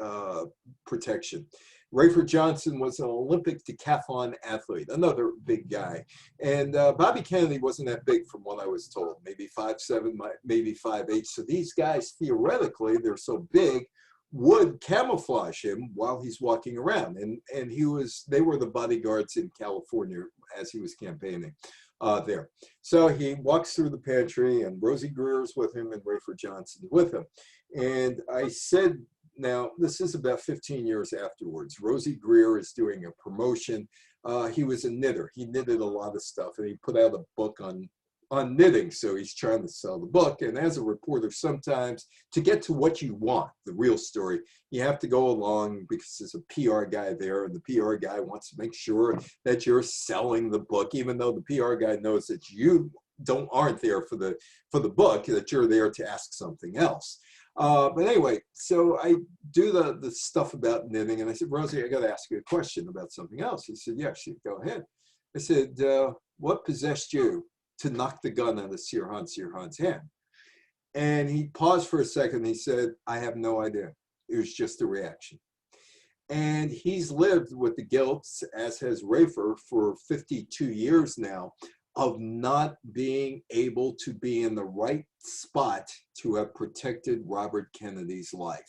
protection. Rayford Johnson was an Olympic decathlon athlete, another big guy. And Bobby Kennedy wasn't that big from what I was told, maybe 5'7", maybe 5'8". So these guys, theoretically, they're so big, would camouflage him while he's walking around. And they were the bodyguards in California as he was campaigning there. So he walks through the pantry and Rosie Greer's with him and Rayford Johnson with him. And I said, now this is about 15 years afterwards. Rosie Greer is doing a promotion. He was a knitter. He knitted a lot of stuff and he put out a book on knitting. So he's trying to sell the book. And as a reporter, sometimes to get to what you want, the real story, you have to go along because there's a PR guy there and the PR guy wants to make sure that you're selling the book, even though the PR guy knows that you aren't there for the book, that you're there to ask something else. But anyway, so I do the stuff about knitting and I said, Rosie, I got to ask you a question about something else. He said, yeah, she go ahead. I said, what possessed you to knock the gun out of Sirhan's hand? And he paused for a second. He said, I have no idea. It was just a reaction. And he's lived with the guilt, as has Rayford, for 52 years now, of not being able to be in the right spot to have protected Robert Kennedy's life.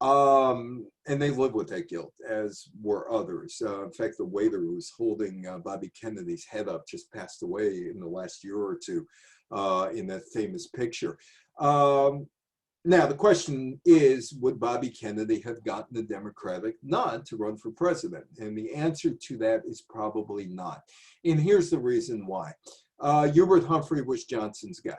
And they live with that guilt, as were others. In fact, the waiter who was holding Bobby Kennedy's head up just passed away in the last year or two in that famous picture. Now, the question is, would Bobby Kennedy have gotten the Democratic nod to run for president? And the answer to that is probably not. And here's the reason why. Hubert Humphrey was Johnson's guy.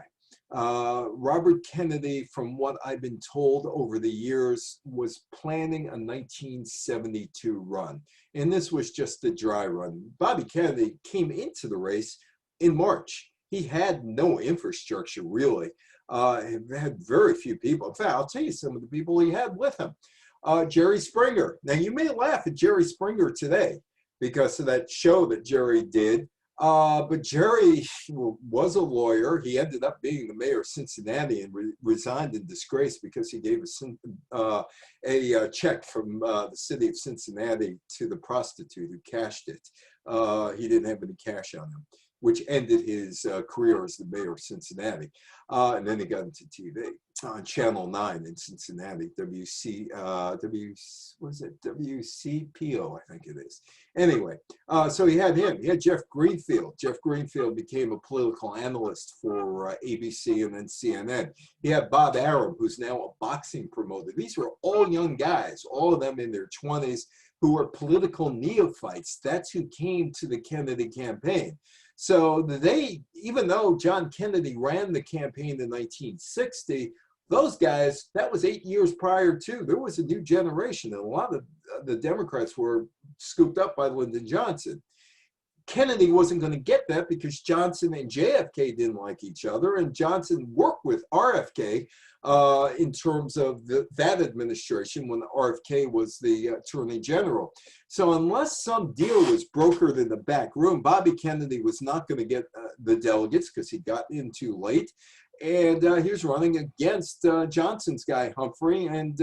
Robert Kennedy, from what I've been told over the years, was planning a 1972 run. And this was just a dry run. Bobby Kennedy came into the race in March. He had no infrastructure, really. He had very few people. In fact, I'll tell you some of the people he had with him. Jerry Springer. Now, you may laugh at Jerry Springer today because of that show that Jerry did. But Jerry was a lawyer. He ended up being the mayor of Cincinnati and resigned in disgrace because he gave a check from the city of Cincinnati to the prostitute who cashed it. He didn't have any cash on him. which ended his career as the mayor of Cincinnati. And then he got into TV on Channel 9 in Cincinnati, WCPO, I think it is. Anyway, so he had him. He had Jeff Greenfield. Jeff Greenfield became a political analyst for ABC and then CNN. He had Bob Arum, who's now a boxing promoter. These were all young guys, all of them in their 20s, who were political neophytes. That's who came to the Kennedy campaign. So they, even though John Kennedy ran the campaign in 1960, those guys, that was 8 years prior to. There was a new generation, and a lot of the Democrats were scooped up by Lyndon Johnson. Kennedy wasn't going to get that because Johnson and JFK didn't like each other, and Johnson worked with RFK in terms of that administration when RFK was the Attorney General. So unless some deal was brokered in the back room, Bobby Kennedy was not going to get the delegates because he got in too late. And he was running against Johnson's guy, Humphrey, and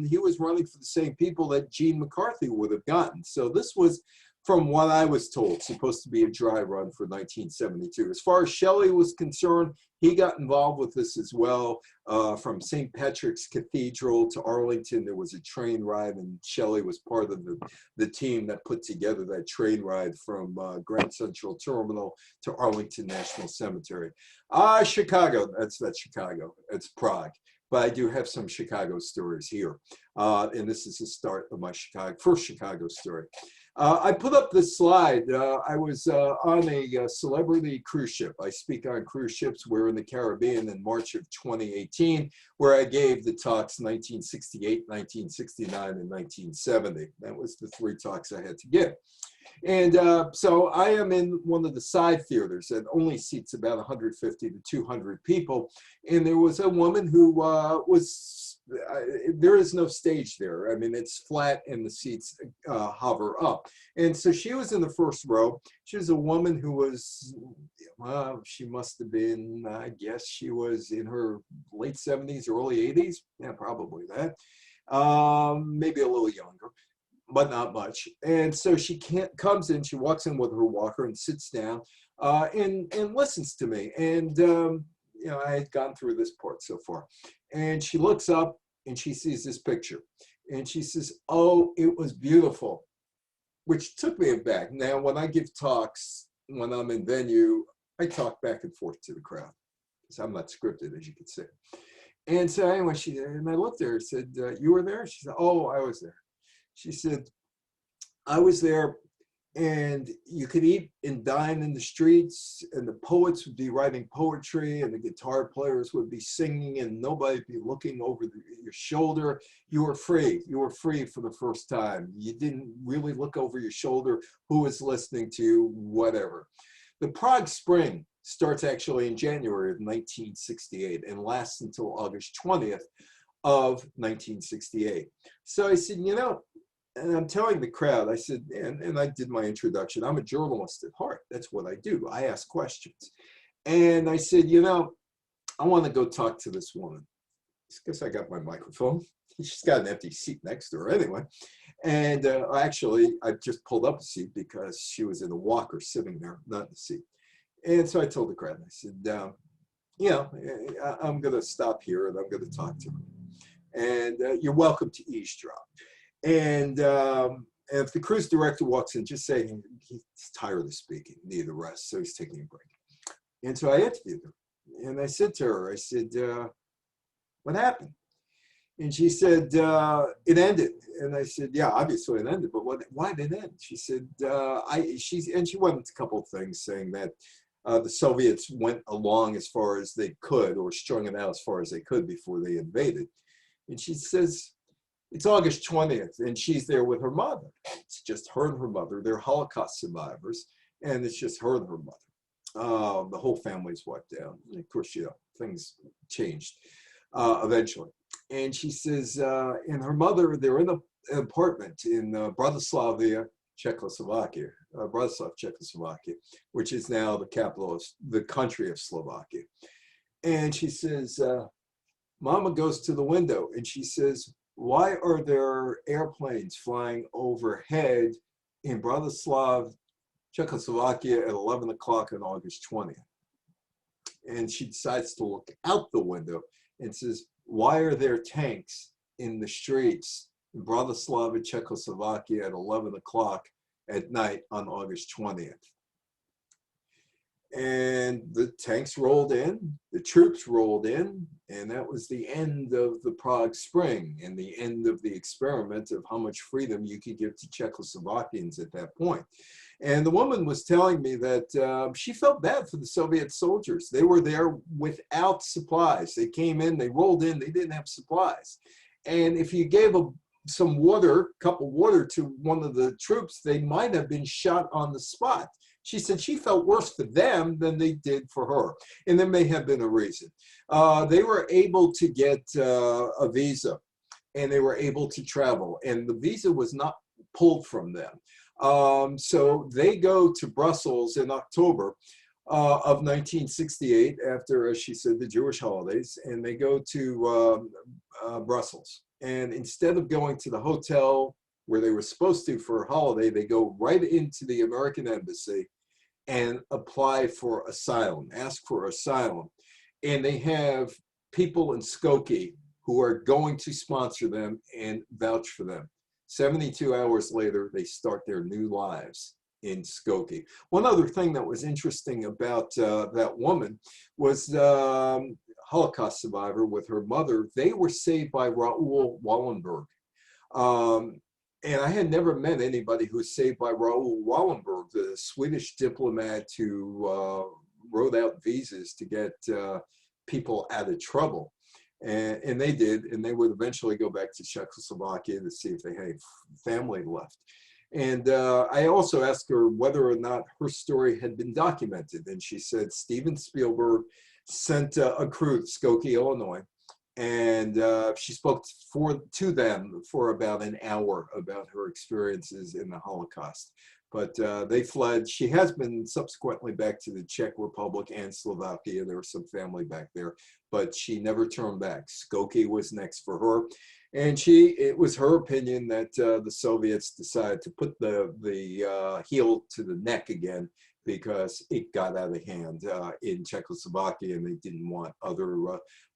he was running for the same people that Gene McCarthy would have gotten. So this was, from what I was told, supposed to be a dry run for 1972. As far as Shelley was concerned, he got involved with this as well. From St. Patrick's Cathedral to Arlington, there was a train ride, and Shelley was part of the team that put together that train ride from Grand Central Terminal to Arlington National Cemetery. Chicago, that's Chicago, it's Prague. But I do have some Chicago stories here. And this is the start of my first Chicago story. I put up this slide. I was on a celebrity cruise ship. I speak on cruise ships. We're in the Caribbean in March of 2018, where I gave the talks 1968, 1969, and 1970. That was the 3 talks I had to give. And so I am in one of the side theaters that only seats about 150 to 200 people. And there was a woman who there is no stage there. I mean, it's flat and the seats hover up. And so she was in the first row. She was a woman who was, well, she must have been, I guess she was in her late 70s, early 80s. Yeah, probably that. Maybe a little younger, but not much. And so she comes in, she walks in with her walker and sits down and listens to me. And, you know, I had gone through this part so far. And she looks up and she sees this picture. And she says, "Oh, it was beautiful," which took me aback. Now, when I give talks, when I'm in venue, I talk back and forth to the crowd because I'm not scripted, as you can see. And so anyway, and I looked at her and said, "You were there?" She said, "Oh, I was there." She said, "I was there, and you could eat and dine in the streets, and the poets would be writing poetry, and the guitar players would be singing, and nobody would be looking over your shoulder. You were free. You were free for the first time. You didn't really look over your shoulder. Who was listening to you? Whatever." The Prague Spring starts actually in January of 1968 and lasts until August 20th of 1968. So I said, you know, and I'm telling the crowd, I said, and I did my introduction, I'm a journalist at heart. That's what I do. I ask questions. And I said, you know, I want to go talk to this woman. I guess I got my microphone. She's got an empty seat next to her anyway. And actually, I just pulled up a seat because she was in a walker sitting there, not in the seat. And so I told the crowd, I said, you know, I'm going to stop here and I'm going to talk to her. And you're welcome to eavesdrop. And if the cruise director walks in, just say he's tired of speaking, need a rest, so he's taking a break. And so I interviewed her. And I said to her, I said, what happened? And she said, it ended. And I said, yeah, obviously it ended, but why did it end? She said, and she went into a couple of things saying that the Soviets went along as far as they could, or strung it out as far as they could before they invaded. And she says, it's August 20th, and she's there with her mother. It's just her and her mother. They're Holocaust survivors, and it's just her and her mother. The whole family's wiped out. And of course, you know, things changed eventually. And she says, and her mother, they're in an apartment in Bratislava, Czechoslovakia, which is now the capital of the country of Slovakia. And she says, Mama goes to the window and she says, why are there airplanes flying overhead in Bratislava, Czechoslovakia at 11 o'clock on August 20th. And she decides to look out the window and says, why are there tanks in the streets in Bratislava, Czechoslovakia at 11 o'clock at night on August 20th? And the tanks rolled in, the troops rolled in, and that was the end of the Prague Spring and the end of the experiment of how much freedom you could give to Czechoslovakians at that point. And the woman was telling me that she felt bad for the Soviet soldiers. They were there without supplies. They came in, they rolled in, they didn't have supplies. And if you gave some water, cup of water to one of the troops, they might have been shot on the spot. She said she felt worse for them than they did for her. And there may have been a reason. They were able to get a visa, and they were able to travel. And the visa was not pulled from them. So they go to Brussels in October of 1968, after, as she said, the Jewish holidays. And they go to Brussels. And instead of going to the hotel where they were supposed to for a holiday, they go right into the American embassy and apply for asylum, ask for asylum. And they have people in Skokie who are going to sponsor them and vouch for them. 72 hours later, they start their new lives in Skokie. One other thing that was interesting about that woman was Holocaust survivor with her mother. They were saved by Raoul Wallenberg. And I had never met anybody who was saved by Raoul Wallenberg, the Swedish diplomat who wrote out visas to get people out of trouble. And they did, and they would eventually go back to Czechoslovakia to see if they had family left. And I also asked her whether or not her story had been documented. And she said Steven Spielberg sent a crew to Skokie, Illinois. And she spoke to them for about an hour about her experiences in the Holocaust. But they fled. She has been subsequently back to the Czech Republic and Slovakia. There was some family back there, but she never turned back. Skokie was next for her. And it was her opinion that the Soviets decided to put the heel to the neck again, because it got out of hand in Czechoslovakia, and they didn't want other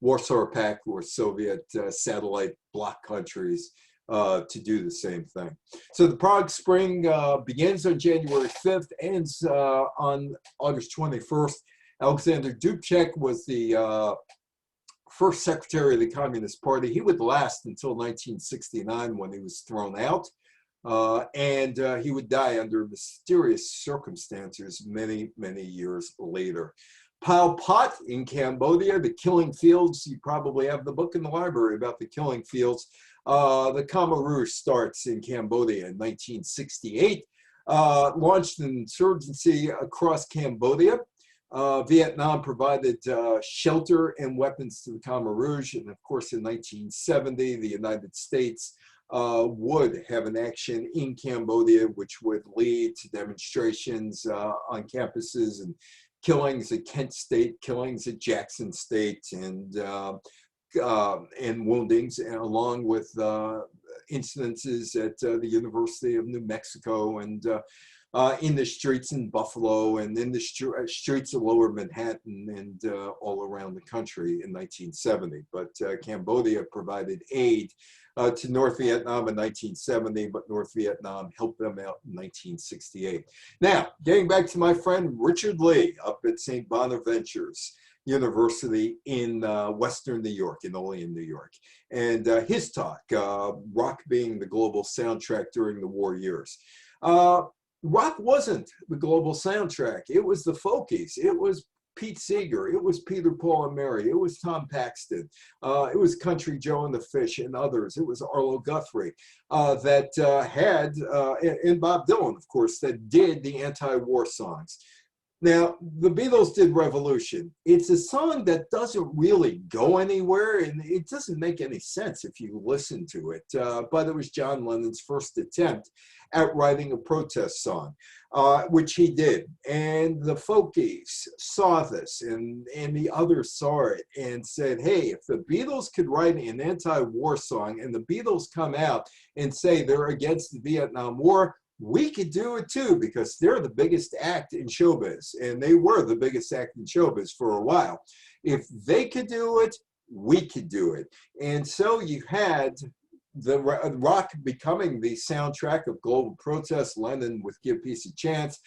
Warsaw Pact or Soviet satellite bloc countries to do the same thing. So the Prague Spring begins on January 5th, ends on August 21st. Alexander Dubček was the first secretary of the Communist Party. He would last until 1969 when he was thrown out. And he would die under mysterious circumstances many, many years later. Pol Pot in Cambodia, the killing fields. You probably have the book in the library about the killing fields. The Khmer Rouge starts in Cambodia in 1968, launched an insurgency across Cambodia. Vietnam provided shelter and weapons to the Khmer Rouge. And of course, in 1970, the United States would have an action in Cambodia, which would lead to demonstrations on campuses and killings at Kent State, killings at Jackson State, and woundings, and along with incidences at the University of New Mexico, and in the streets in Buffalo, and in the streets of Lower Manhattan, and all around the country in 1970. But Cambodia provided aid to North Vietnam in 1970, but North Vietnam helped them out in 1968. Now, getting back to my friend Richard Lee up at St. Bonaventure's University in Western New York, in Olean, New York. And his talk, rock being the global soundtrack during the war years. Rock wasn't the global soundtrack. It was the folkies. It was Pete Seeger. It was Peter, Paul, and Mary. It was Tom Paxton. It was Country Joe and the Fish and others. It was Arlo Guthrie that had, and Bob Dylan, of course, that did the anti-war songs. Now, the Beatles did Revolution. It's a song that doesn't really go anywhere, and it doesn't make any sense if you listen to it. But it was John Lennon's first attempt at writing a protest song, which he did. And the folkies saw this, and the others saw it and said, hey, if the Beatles could write an anti-war song, and the Beatles come out and say they're against the Vietnam War, we could do it too, because they're the biggest act in showbiz, and they were the biggest act in showbiz for a while. If they could do it, we could do it. And so you had the rock becoming the soundtrack of global protests, Lennon with Give Peace a Chance,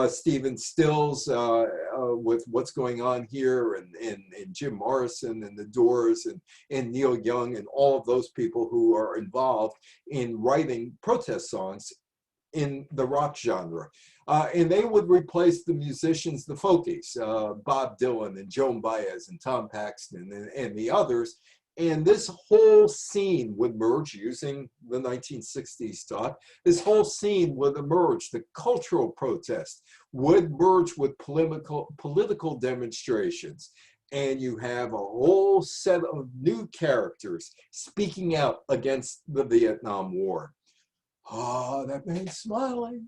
Stephen Stills with What's Going On Here, and Jim Morrison and the Doors, and Neil Young, and all of those people who are involved in writing protest songs in the rock genre. And they would replace the musicians, the folkies, Bob Dylan and Joan Baez and Tom Paxton and the others. And this whole scene would merge, using the 1960s talk, this whole scene would emerge. The cultural protest would merge with political demonstrations. And you have a whole set of new characters speaking out against the Vietnam War. Ah, that man's smiling.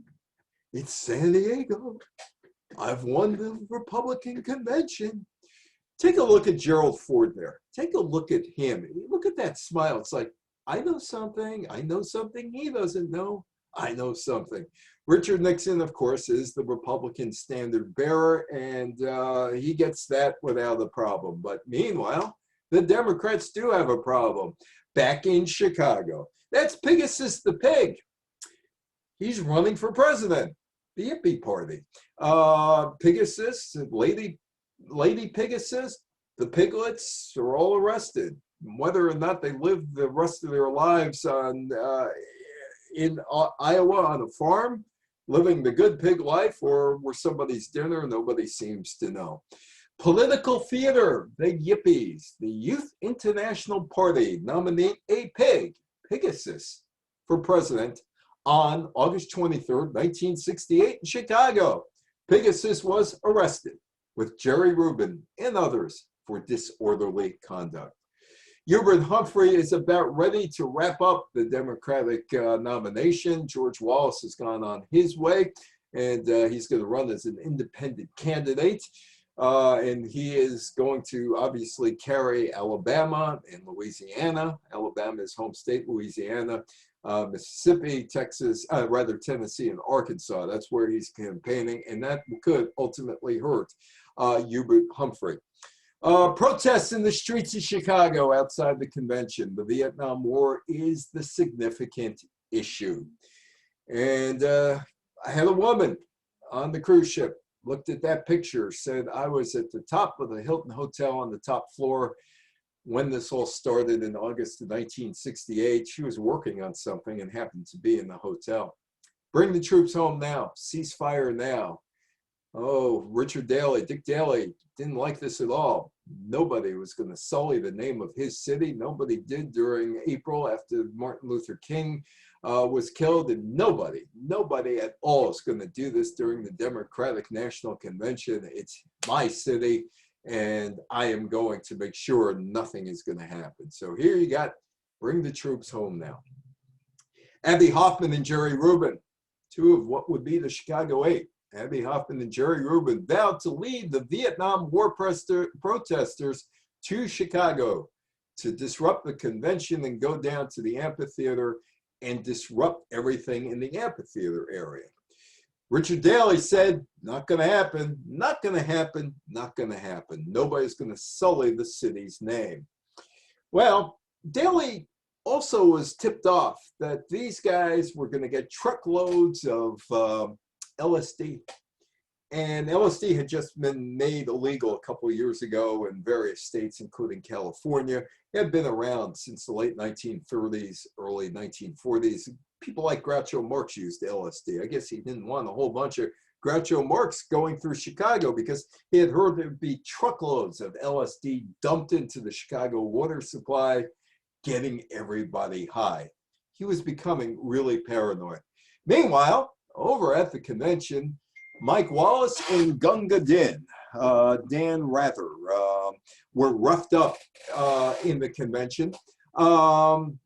It's San Diego. I've won the Republican convention. Take a look at Gerald Ford there. Take a look at him. Look at that smile. It's like, I know something. I know something he doesn't know. I know something. Richard Nixon, of course, is the Republican standard bearer, and he gets that without a problem. But meanwhile, the Democrats do have a problem. Back in Chicago. That's Pegasus the pig. He's running for president. The Yippie Party. Pegasus, Lady Pegasus, the piglets are all arrested. Whether or not they live the rest of their lives in Iowa on a farm, living the good pig life, or were somebody's dinner, nobody seems to know. Political theater, the Yippies, the Youth International Party nominate a pig, Pegasus, for president on August 23rd, 1968 in Chicago. Pegasus was arrested with Jerry Rubin and others for disorderly conduct. Hubert Humphrey is about ready to wrap up the Democratic nomination. George Wallace has gone on his way, and he's going to run as an independent candidate. And he is going to obviously carry Alabama and Louisiana. Alabama is home state, Louisiana, Mississippi, Texas, Tennessee and Arkansas. That's where he's campaigning, and that could ultimately hurt Hubert Humphrey. Protests in the streets of Chicago outside the convention. The Vietnam War is the significant issue. And I had a woman on the cruise ship, looked at that picture, said, I was at the top of the Hilton Hotel on the top floor when this all started in August of 1968. She was working on something and happened to be in the hotel. Bring the troops home now. Ceasefire now. Oh, Richard Daley, Dick Daley didn't like this at all. Nobody was going to sully the name of his city. Nobody did during April after Martin Luther King was killed, and nobody at all is going to do this during the Democratic National Convention. It's my city, and I am going to make sure nothing is going to happen. So here you got, bring the troops home now. Abby Hoffman and Jerry Rubin, two of what would be the Chicago Eight. Abby Hoffman and Jerry Rubin vowed to lead the Vietnam War protesters to Chicago to disrupt the convention and go down to the amphitheater and disrupt everything in the amphitheater area. Richard Daley said, not going to happen, not going to happen, not going to happen. Nobody's going to sully the city's name. Well, Daley also was tipped off that these guys were going to get truckloads of LSD. And LSD had just been made illegal a couple of years ago in various states, including California. It had been around since the late 1930s, early 1940s. People like Groucho Marx used LSD. I guess he didn't want a whole bunch of Groucho Marx going through Chicago because he had heard there'd be truckloads of LSD dumped into the Chicago water supply, getting everybody high. He was becoming really paranoid. Meanwhile, over at the convention, Mike Wallace and Gunga Din, Dan Rather, were roughed up in the convention. And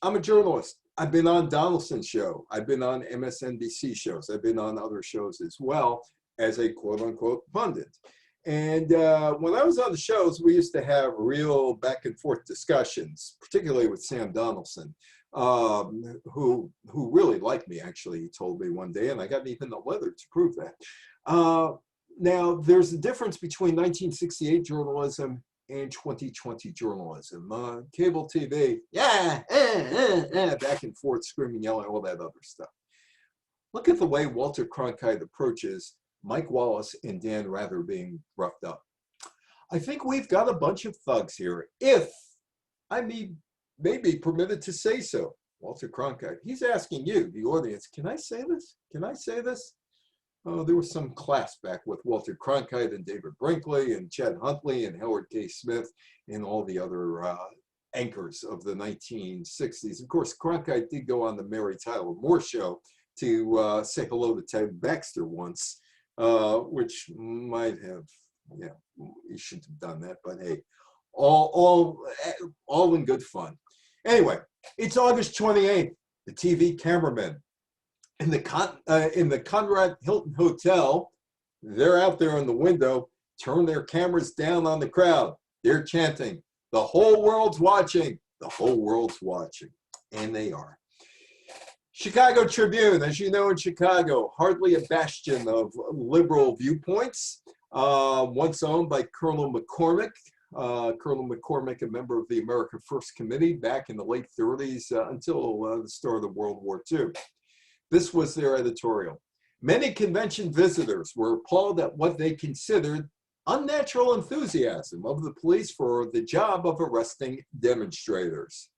I'm a journalist. I've been on Donaldson's show. I've been on MSNBC shows. I've been on other shows as well as a quote-unquote pundit. And when I was on the shows, we used to have real back and forth discussions, particularly with Sam Donaldson. who really liked me, actually, he told me one day, and I got even a letter to prove that. Now, there's a difference between 1968 journalism and 2020 journalism. Cable TV, yeah, back and forth, screaming, yelling, all that other stuff. Look at the way Walter Cronkite approaches Mike Wallace and Dan Rather being roughed up. I think we've got a bunch of thugs here, if I may be permitted to say so. Walter Cronkite, he's asking you, the audience, can I say this? Can I say this? Oh, there was some class back with Walter Cronkite and David Brinkley and Chet Huntley and Howard K. Smith and all the other anchors of the 1960s. Of course, Cronkite did go on the Mary Tyler Moore show to say hello to Ted Baxter once, which might have, yeah, he shouldn't have done that, but hey, all in good fun. Anyway, it's August 28th. The TV cameramen in the Conrad Hilton Hotel, they're out there in the window, turn their cameras down on the crowd. They're chanting, "The whole world's watching. The whole world's watching." And they are. Chicago Tribune, as you know, in Chicago, hardly a bastion of liberal viewpoints, once owned by Colonel McCormick. Colonel McCormick, a member of the America First Committee back in the late 30s until the start of the World War II. This was their editorial. Many convention visitors were appalled at what they considered unnatural enthusiasm of the police for the job of arresting demonstrators.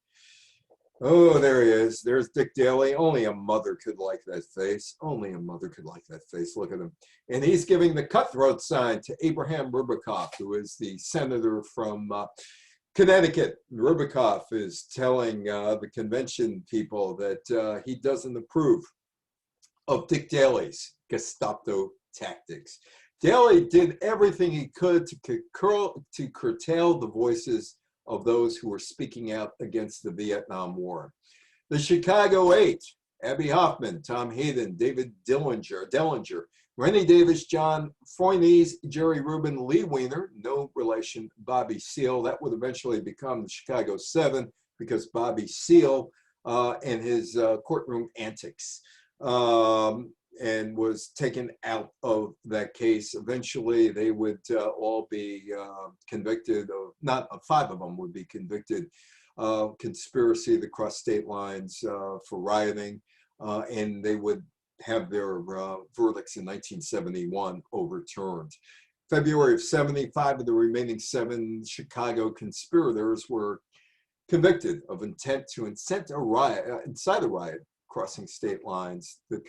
Oh, there he is. There's Dick Daley. Only a mother could like that face. Only a mother could like that face. Look at him. And he's giving the cutthroat sign to Abraham Rubikoff, who is the senator from Connecticut. Rubikoff is telling the convention people that he doesn't approve of Dick Daley's Gestapo tactics. Daley did everything he could to curtail the voices of those who were speaking out against the Vietnam War. The Chicago Eight, Abby Hoffman, Tom Hayden, David Dellinger, Rennie Davis, John Foynes, Jerry Rubin, Lee Weiner, no relation, Bobby Seale. That would eventually become the Chicago Seven because Bobby Seale and his courtroom antics and was taken out of that case. Eventually, they would all be convicted of, not five of them would be convicted of conspiracy to cross state lines for rioting, and they would have their verdicts in 1971 overturned. February of 75 of the remaining 7 Chicago conspirators were convicted of intent to incite a riot, crossing state lines. The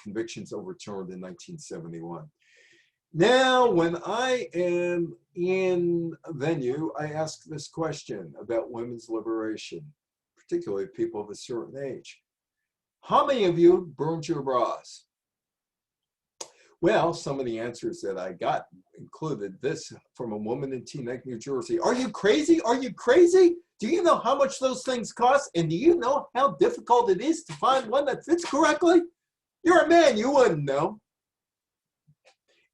convictions overturned in 1971. Now, when I am in a venue, I ask this question about women's liberation, particularly people of a certain age. How many of you burned your bras? Well, some of the answers that I got included this from a woman in Teaneck, New Jersey. Are you crazy? Are you crazy? Do you know how much those things cost? And do you know how difficult it is to find one that fits correctly? You're a man, you wouldn't know.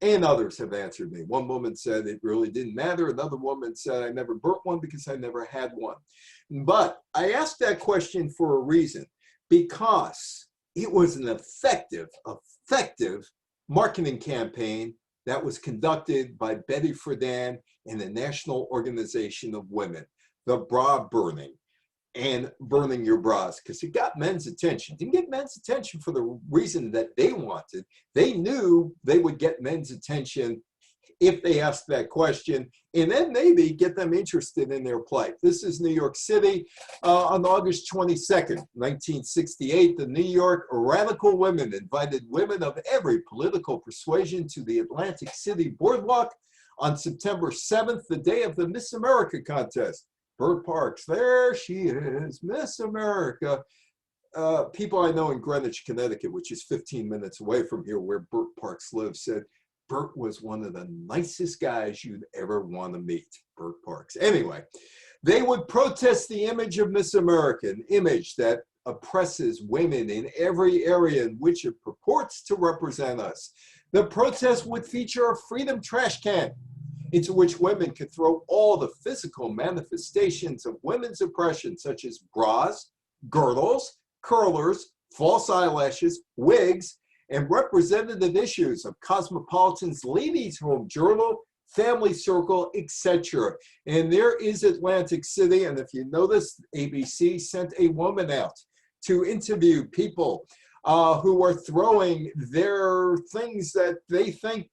And others have answered me. One woman said it really didn't matter. Another woman said I never burnt one because I never had one. But I asked that question for a reason, because it was an effective marketing campaign that was conducted by Betty Friedan and the National Organization of Women. The bra burning and burning your bras, because it got men's attention. Didn't get men's attention for the reason that they wanted. They knew they would get men's attention if they asked that question, and then maybe get them interested in their plight. This is New York City on August 22nd, 1968. The New York radical women invited women of every political persuasion to the Atlantic City Boardwalk on September 7th, the day of the Miss America contest. Bert Parks, there she is, Miss America. People I know in Greenwich, Connecticut, which is 15 minutes away from here where Bert Parks lives, said Bert was one of the nicest guys you'd ever want to meet, Bert Parks. Anyway, they would protest the image of Miss America, an image that oppresses women in every area in which it purports to represent us. The protest would feature a freedom trash can into which women could throw all the physical manifestations of women's oppression, such as bras, girdles, curlers, false eyelashes, wigs, and representative issues of Cosmopolitan's Ladies' Home Journal, Family Circle, etc. And there is Atlantic City, and if you notice, ABC sent a woman out to interview people who are throwing their things that they think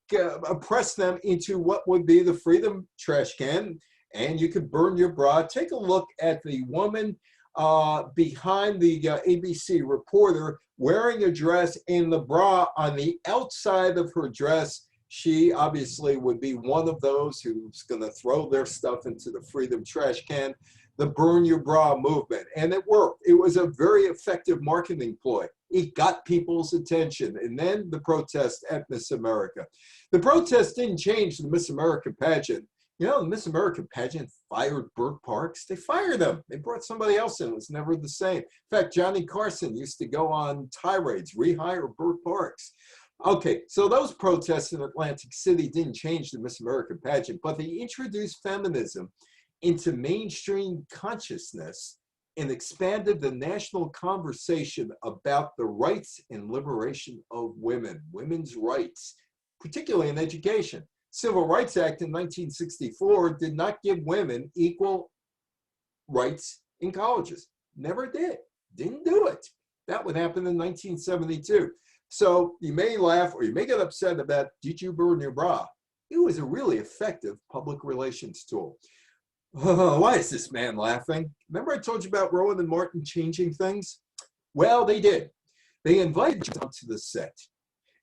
oppress them into what would be the freedom trash can, and you could burn your bra. Take a look at the woman behind the ABC reporter wearing a dress, and the bra on the outside of her dress. She obviously would be one of those who's going to throw their stuff into the freedom trash can, the burn your bra movement. And it worked. It was a very effective marketing ploy. It got people's attention. And then the protest at Miss America. The protest didn't change the Miss America pageant. You know, the Miss America pageant fired Burt Parks. They fired him. They brought somebody else in. It was never the same. In fact, Johnny Carson used to go on tirades, rehire Burt Parks. Okay, so those protests in Atlantic City didn't change the Miss America pageant, but they introduced feminism into mainstream consciousness and expanded the national conversation about the rights and liberation of women, women's rights, particularly in education. Civil Rights Act in 1964 did not give women equal rights in colleges. Never did. Didn't do it. That would happen in 1972. So you may laugh or you may get upset about, did you burn your bra? It was a really effective public relations tool. Why is this man laughing? Remember I told you about Rowan and Martin changing things? Well, they did. They invited you onto the set.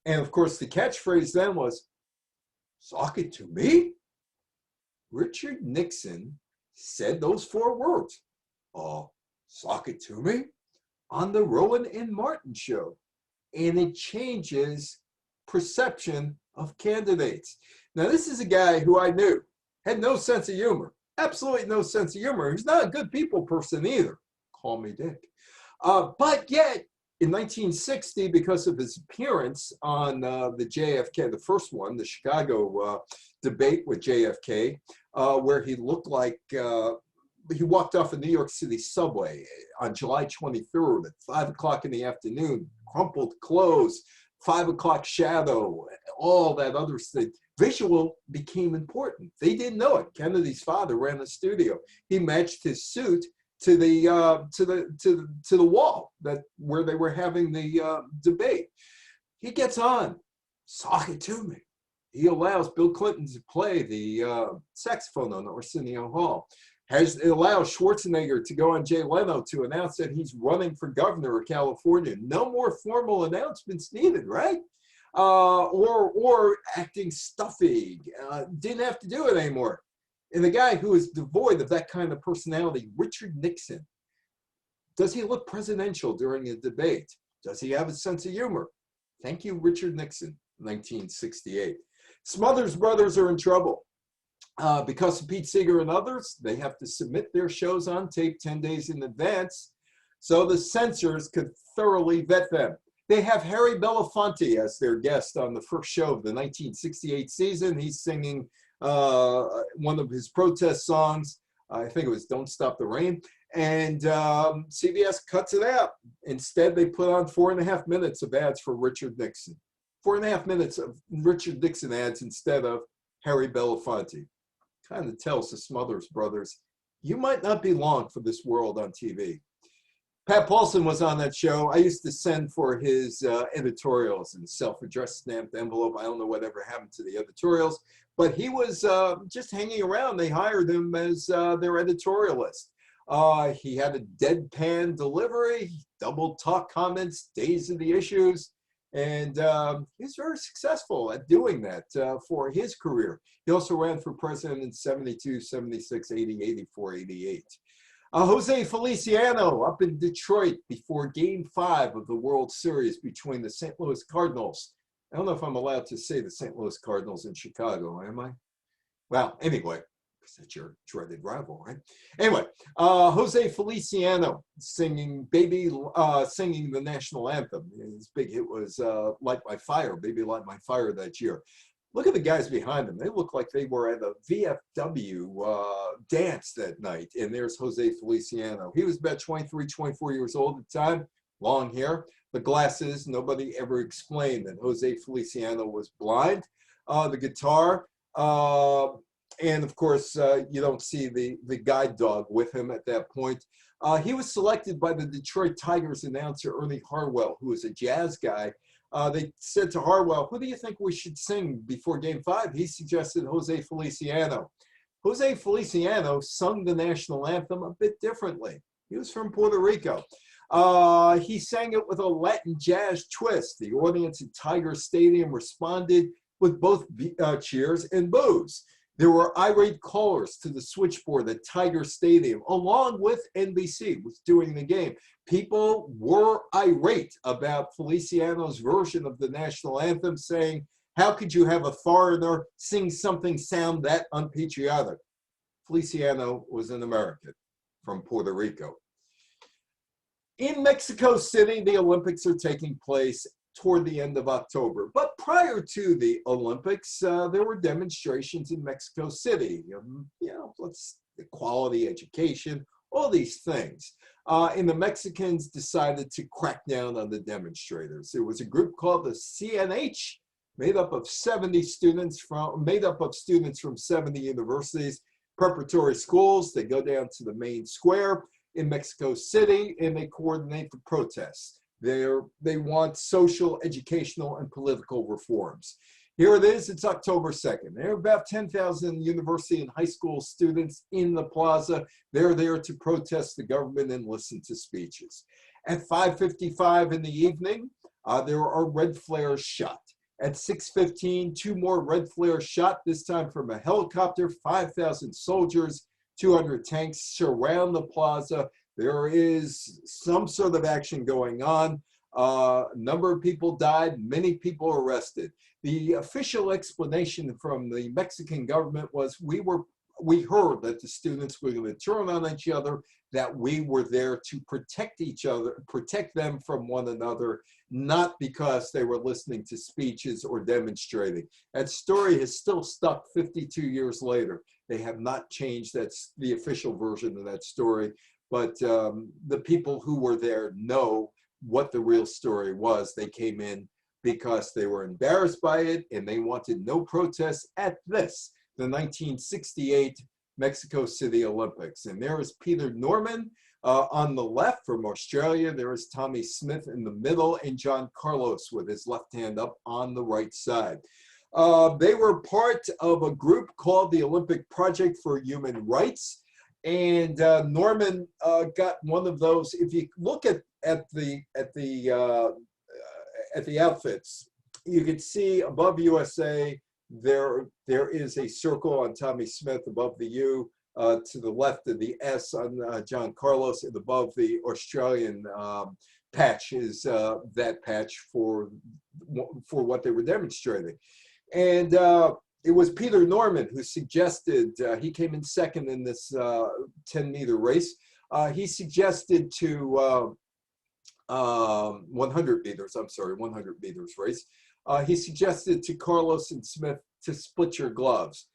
And of course, the catchphrase then was, "Sock it to me?" Richard Nixon said those 4 words, "Sock it to me," on the Rowan and Martin show. And it changes perception of candidates. Now, this is a guy who I knew had no sense of humor, absolutely no sense of humor. He's not a good people person either. Call me Dick. But yet, in 1960, because of his appearance on the JFK, the first one, the Chicago debate with JFK, where he looked like he walked off a New York City subway on July 23rd at 5 o'clock in the afternoon, crumpled clothes, 5 o'clock shadow, all that other stuff. Visual became important. They didn't know it. Kennedy's father ran the studio. He matched his suit to the wall where they were having the debate. He gets on, "Sock it to me." He allows Bill Clinton to play the saxophone on Arsenio Hall. It allows Schwarzenegger to go on Jay Leno to announce that he's running for governor of California. No more formal announcements needed, right? Or acting stuffy. Didn't have to do it anymore. And the guy who is devoid of that kind of personality, Richard Nixon, does he look presidential during a debate? Does he have a sense of humor? Thank you, Richard Nixon, 1968. Smothers Brothers are in trouble. Because of Pete Seeger and others, they have to submit their shows on tape 10 days in advance so the censors could thoroughly vet them. They have Harry Belafonte as their guest on the first show of the 1968 season. He's singing one of his protest songs. I think it was "Don't Stop the Rain." And CBS cuts it out. Instead, they put on 4.5 minutes of ads for Richard Nixon. 4.5 minutes of Richard Nixon ads instead of Harry Belafonte. Kind of tells the Smothers Brothers, you might not be long for this world on TV. Pat Paulson was on that show. I used to send for his editorials in self-addressed stamped envelope. I don't know whatever happened to the editorials, but he was just hanging around. They hired him as their editorialist. He had a deadpan delivery, double talk comments, days of the issues, and he's very successful at doing that for his career. He also ran for president in 72, 76, 80, 84, 88. Jose Feliciano up in Detroit before Game 5 of the World Series between the St. Louis Cardinals. I don't know if I'm allowed to say the St. Louis Cardinals in Chicago, am I? Well, anyway, because that's your dreaded rival, right? Anyway, Jose Feliciano singing the national anthem. His big hit was "Light My Fire," "Baby Light My Fire" that year. Look at the guys behind them. They look like they were at a VFW dance that night. And there's Jose Feliciano. He was about 23, 24 years old at the time, long hair, the glasses. Nobody ever explained that Jose Feliciano was blind. The guitar, and of course, you don't see the guide dog with him at that point. He was selected by the Detroit Tigers announcer, Ernie Harwell, who was a jazz guy. They said to Harwell, who do you think we should sing before Game 5? He suggested Jose Feliciano. Jose Feliciano sung the national anthem a bit differently. He was from Puerto Rico. He sang it with a Latin jazz twist. The audience at Tiger Stadium responded with both cheers and boos. There were irate callers to the switchboard at Tiger Stadium, along with NBC, was doing the game. People were irate about Feliciano's version of the national anthem, saying, how could you have a foreigner sing something sound that unpatriotic? Feliciano was an American from Puerto Rico. In Mexico City, the Olympics are taking place toward the end of October. But prior to the Olympics, there were demonstrations in Mexico City. Equality, education, all these things. And the Mexicans decided to crack down on the demonstrators. There was a group called the CNH, made up of students from 70 universities, preparatory schools. They go down to the main square in Mexico City and they coordinate the protests. They want social, educational, and political reforms. Here it is, it's October 2nd. There are about 10,000 university and high school students in the plaza. They're there to protest the government and listen to speeches. At 5:55 in the evening, there are red flares shot. At 6:15, 2 more red flares shot, this time from a helicopter. 5,000 soldiers, 200 tanks surround the plaza. There is some sort of action going on. A number of people died, many people arrested. The official explanation from the Mexican government was we heard that the students were going to turn on each other, that we were there to protect each other, protect them from one another, not because they were listening to speeches or demonstrating. That story has still stuck 52 years later. They have not changed. That's the official version of that story. But the people who were there know what the real story was. They came in because they were embarrassed by it and they wanted no protests at the 1968 Mexico City Olympics. And there is Peter Norman on the left from Australia. There is Tommy Smith in the middle and John Carlos with his left hand up on the right side. They were part of a group called the Olympic Project for Human Rights. And Norman got one of those. If you look at the outfits, you can see above USA there is a circle on Tommy Smith, above the U, to the left of the S on John Carlos, and above the Australian patch is that patch for what they were demonstrating. And it was Peter Norman who suggested, he came in second in this 10-meter race. He suggested to 100 meters race. He suggested to Carlos and Smith to split your gloves.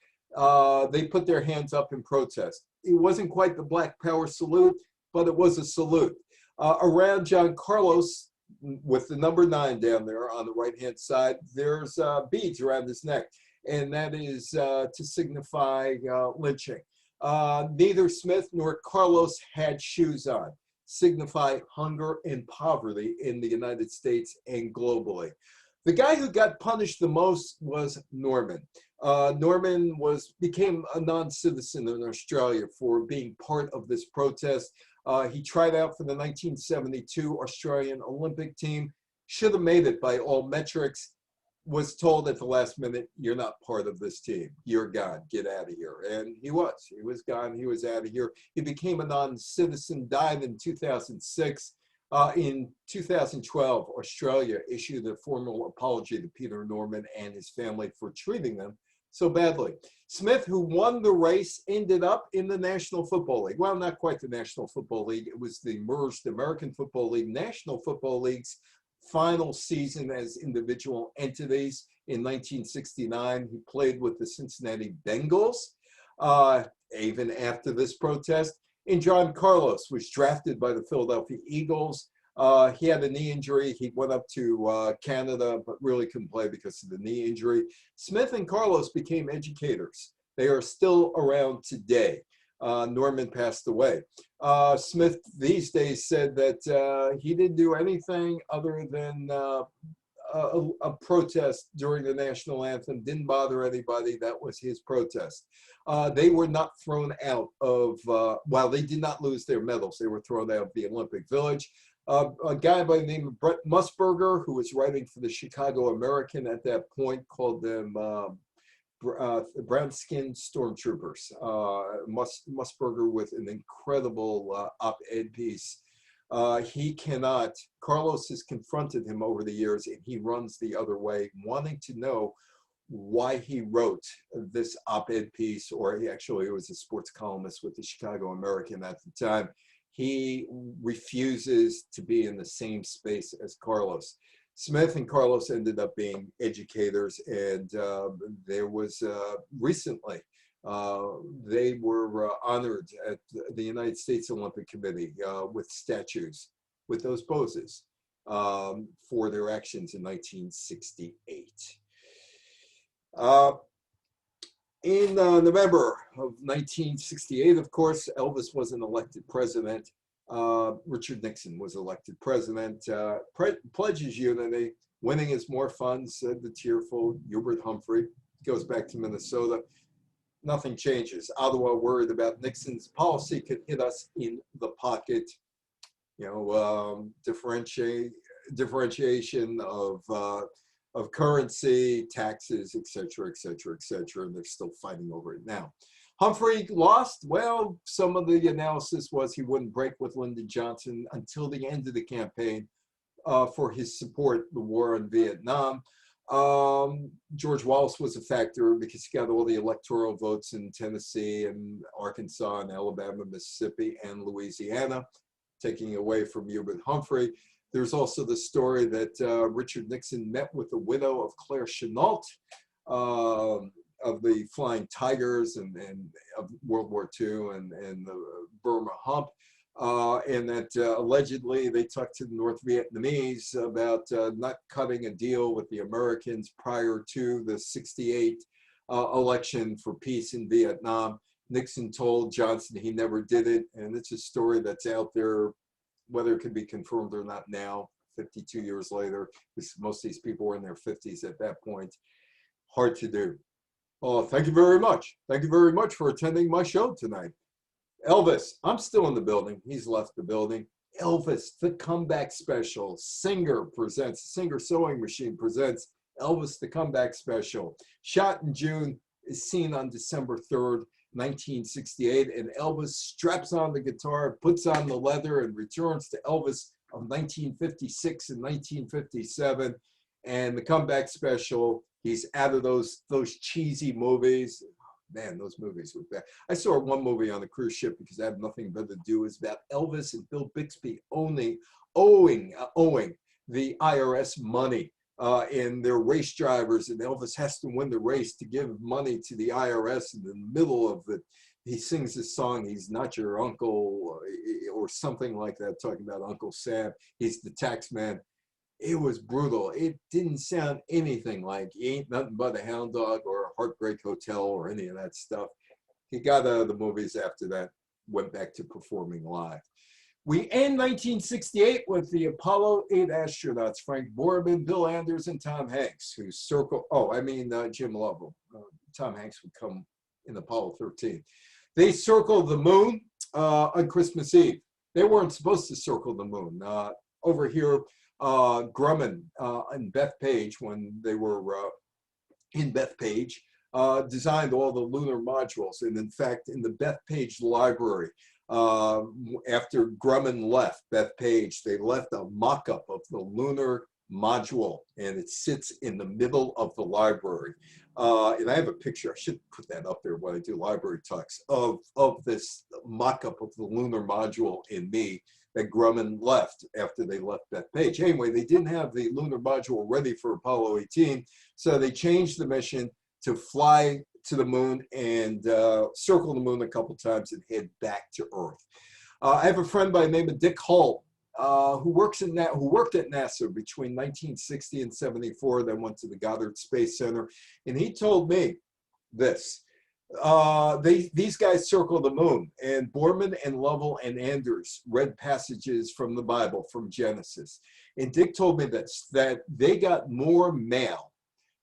They put their hands up in protest. It wasn't quite the Black Power salute, but it was a salute. Around John Carlos, with the number 9 down there on the right-hand side, there's beads around his neck. And that is to signify lynching. Neither Smith nor Carlos had shoes on, signify hunger and poverty in the United States and globally. The guy who got punished the most was Norman. Norman became a non-citizen in Australia for being part of this protest. He tried out for the 1972 Australian Olympic team, should have made it by all metrics. Was told at the last minute, you're not part of this team. You're gone. Get out of here. And he was gone. He was out of here. He became a non-citizen, died in 2006. In 2012, Australia issued a formal apology to Peter Norman and his family for treating them so badly. Smith, who won the race, ended up in the National Football League. Well, not quite the National Football League. It was the merged American Football League, National Football League's final season as individual entities. in 1969. He played with the Cincinnati Bengals even after this protest. And John Carlos was drafted by the Philadelphia Eagles. He had a knee injury. He went up to Canada, but really couldn't play because of the knee injury. Smith and Carlos became educators. They are still around today. Norman passed away. Smith these days said that he didn't do anything other than a protest during the national anthem, didn't bother anybody. That was his protest. They were not thrown out of, well, they did not lose their medals. They were thrown out of the Olympic Village. A guy by the name of Brett Musburger, who was writing for the Chicago American at that point, called them brown-skinned stormtroopers. Musburger with an incredible op-ed piece. He cannot, Carlos has confronted him over the years, and he runs the other way, wanting to know why he wrote this op-ed piece, or he actually was a sports columnist with the Chicago American at the time. He refuses to be in the same space as Carlos. Smith and Carlos ended up being educators, and there was recently, they were honored at the United States Olympic Committee with statues, with those poses for their actions in 1968. In November of 1968, of course, Elvis wasn't elected president. Richard Nixon was elected president. Pledges unity. Winning is more fun, said the tearful Hubert Humphrey. Goes back to Minnesota. Nothing changes. Ottawa worried about Nixon's policy could hit us in the pocket. You know, differentiation of currency, taxes, et cetera, and they're still fighting over it now. Humphrey lost. Well, some of the analysis was he wouldn't break with Lyndon Johnson until the end of the campaign for his support the war in Vietnam. George Wallace was a factor because he got all the electoral votes in Tennessee and Arkansas and Alabama, Mississippi, and Louisiana, taking away from Hubert Humphrey. There's also the story that Richard Nixon met with the widow of Claire Chennault of the Flying Tigers and of World War II and the Burma Hump, and that allegedly they talked to the North Vietnamese about not cutting a deal with the Americans prior to the '68 election for peace in Vietnam. Nixon told Johnson he never did it, and it's a story that's out there, whether it can be confirmed or not now, 52 years later, because most of these people were in their 50s at that point. Hard to do. Oh, thank you very much. Thank you very much for attending my show tonight. Elvis, I'm still in the building. He's left the building. Elvis, the comeback special. Singer Sewing Machine presents Elvis, the comeback special. Shot in June, is seen on December 3rd, 1968, and Elvis straps on the guitar, puts on the leather, and returns to Elvis of 1956 and 1957. And the comeback special, he's out of those cheesy movies. Man, those movies were bad. I saw one movie on a cruise ship because I had nothing better to do. It was about Elvis and Bill Bixby owing the IRS money. And they're race drivers, and Elvis has to win the race to give money to the IRS. In the middle of it, he sings this song, "He's Not Your Uncle," or something like that, talking about Uncle Sam. He's the tax man. It was brutal. It didn't sound anything like Ain't Nothing But a Hound Dog or Heartbreak Hotel or any of that stuff. He got out of the movies after that, went back to performing live. We end 1968 with the Apollo 8 astronauts, Frank Borman, Bill Anders, and Tom Hanks, who circle, Jim Lovell. Tom Hanks would come in Apollo 13. They circled the moon on Christmas Eve. They weren't supposed to circle the moon. Over here, Grumman and Bethpage, when they were in Bethpage, designed all the lunar modules. And in fact, in the Bethpage library, after Grumman left Bethpage, they left a mock-up of the lunar module, and it sits in the middle of the library. And I have a picture, I should put that up there when I do library talks, of this mock-up of the lunar module in me that Grumman left after they left Bethpage. Anyway, they didn't have the lunar module ready for Apollo 18, so they changed the mission to fly to the moon and circle the moon a couple times and head back to Earth. I have a friend by the name of Dick Hull, who worked at NASA between 1960 and 74, then went to the Goddard Space Center, and he told me this. These guys circled the moon, and Borman and Lovell and Anders read passages from the Bible, from Genesis. And Dick told me this, that they got more mail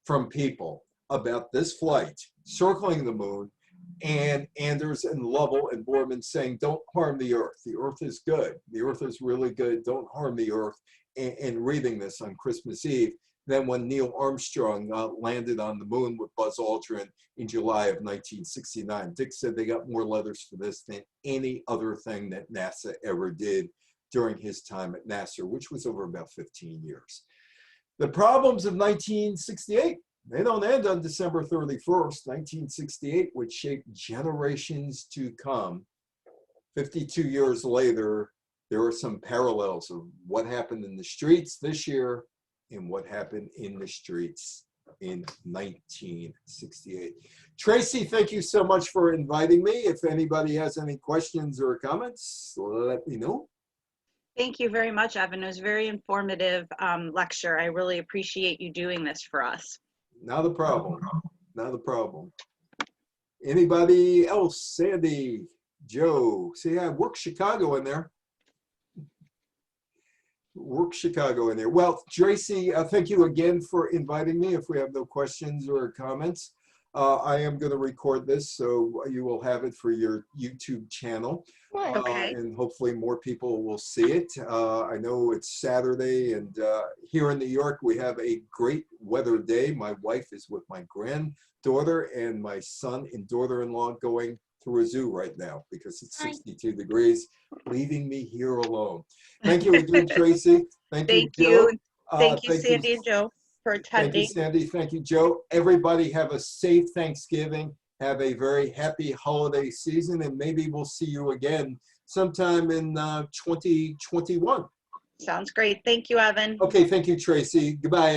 from people about this flight circling the moon, and Anders and Lovell and Borman saying, don't harm the Earth. The Earth is good. The Earth is really good. Don't harm the Earth. And reading this on Christmas Eve. Then when Neil Armstrong landed on the moon with Buzz Aldrin in July of 1969, Dick said they got more letters for this than any other thing that NASA ever did during his time at NASA, which was over about 15 years. The problems of 1968, they don't end on December 31st. 1968 would shape generations to come. 52 years later, there are some parallels of what happened in the streets this year and what happened in the streets in 1968. Tracy, thank you so much for inviting me. If anybody has any questions or comments, let me know. Thank you very much, Evan. It was a very informative lecture. I really appreciate you doing this for us. Not a problem. Not a problem. Anybody else? Sandy, Joe. See, I work Chicago in there. Work Chicago in there. Well, Tracy, thank you again for inviting me. If we have no questions or comments, I am going to record this, so you will have it for your YouTube channel. Okay. And hopefully more people will see it. I know it's Saturday, and here in New York, we have a great weather day. My wife is with my granddaughter and my son and daughter-in-law going through a zoo right now because it's 62 degrees, leaving me here alone. Thank you again, Tracy. Thank you, Joe. Thank you, Sandy and Joe, for attending. Thank you, Sandy. Thank you, Joe. Everybody have a safe Thanksgiving. Have a very happy holiday season, and maybe we'll see you again sometime in 2021. Sounds great. Thank you, Evan. Okay, thank you, Tracy. Goodbye.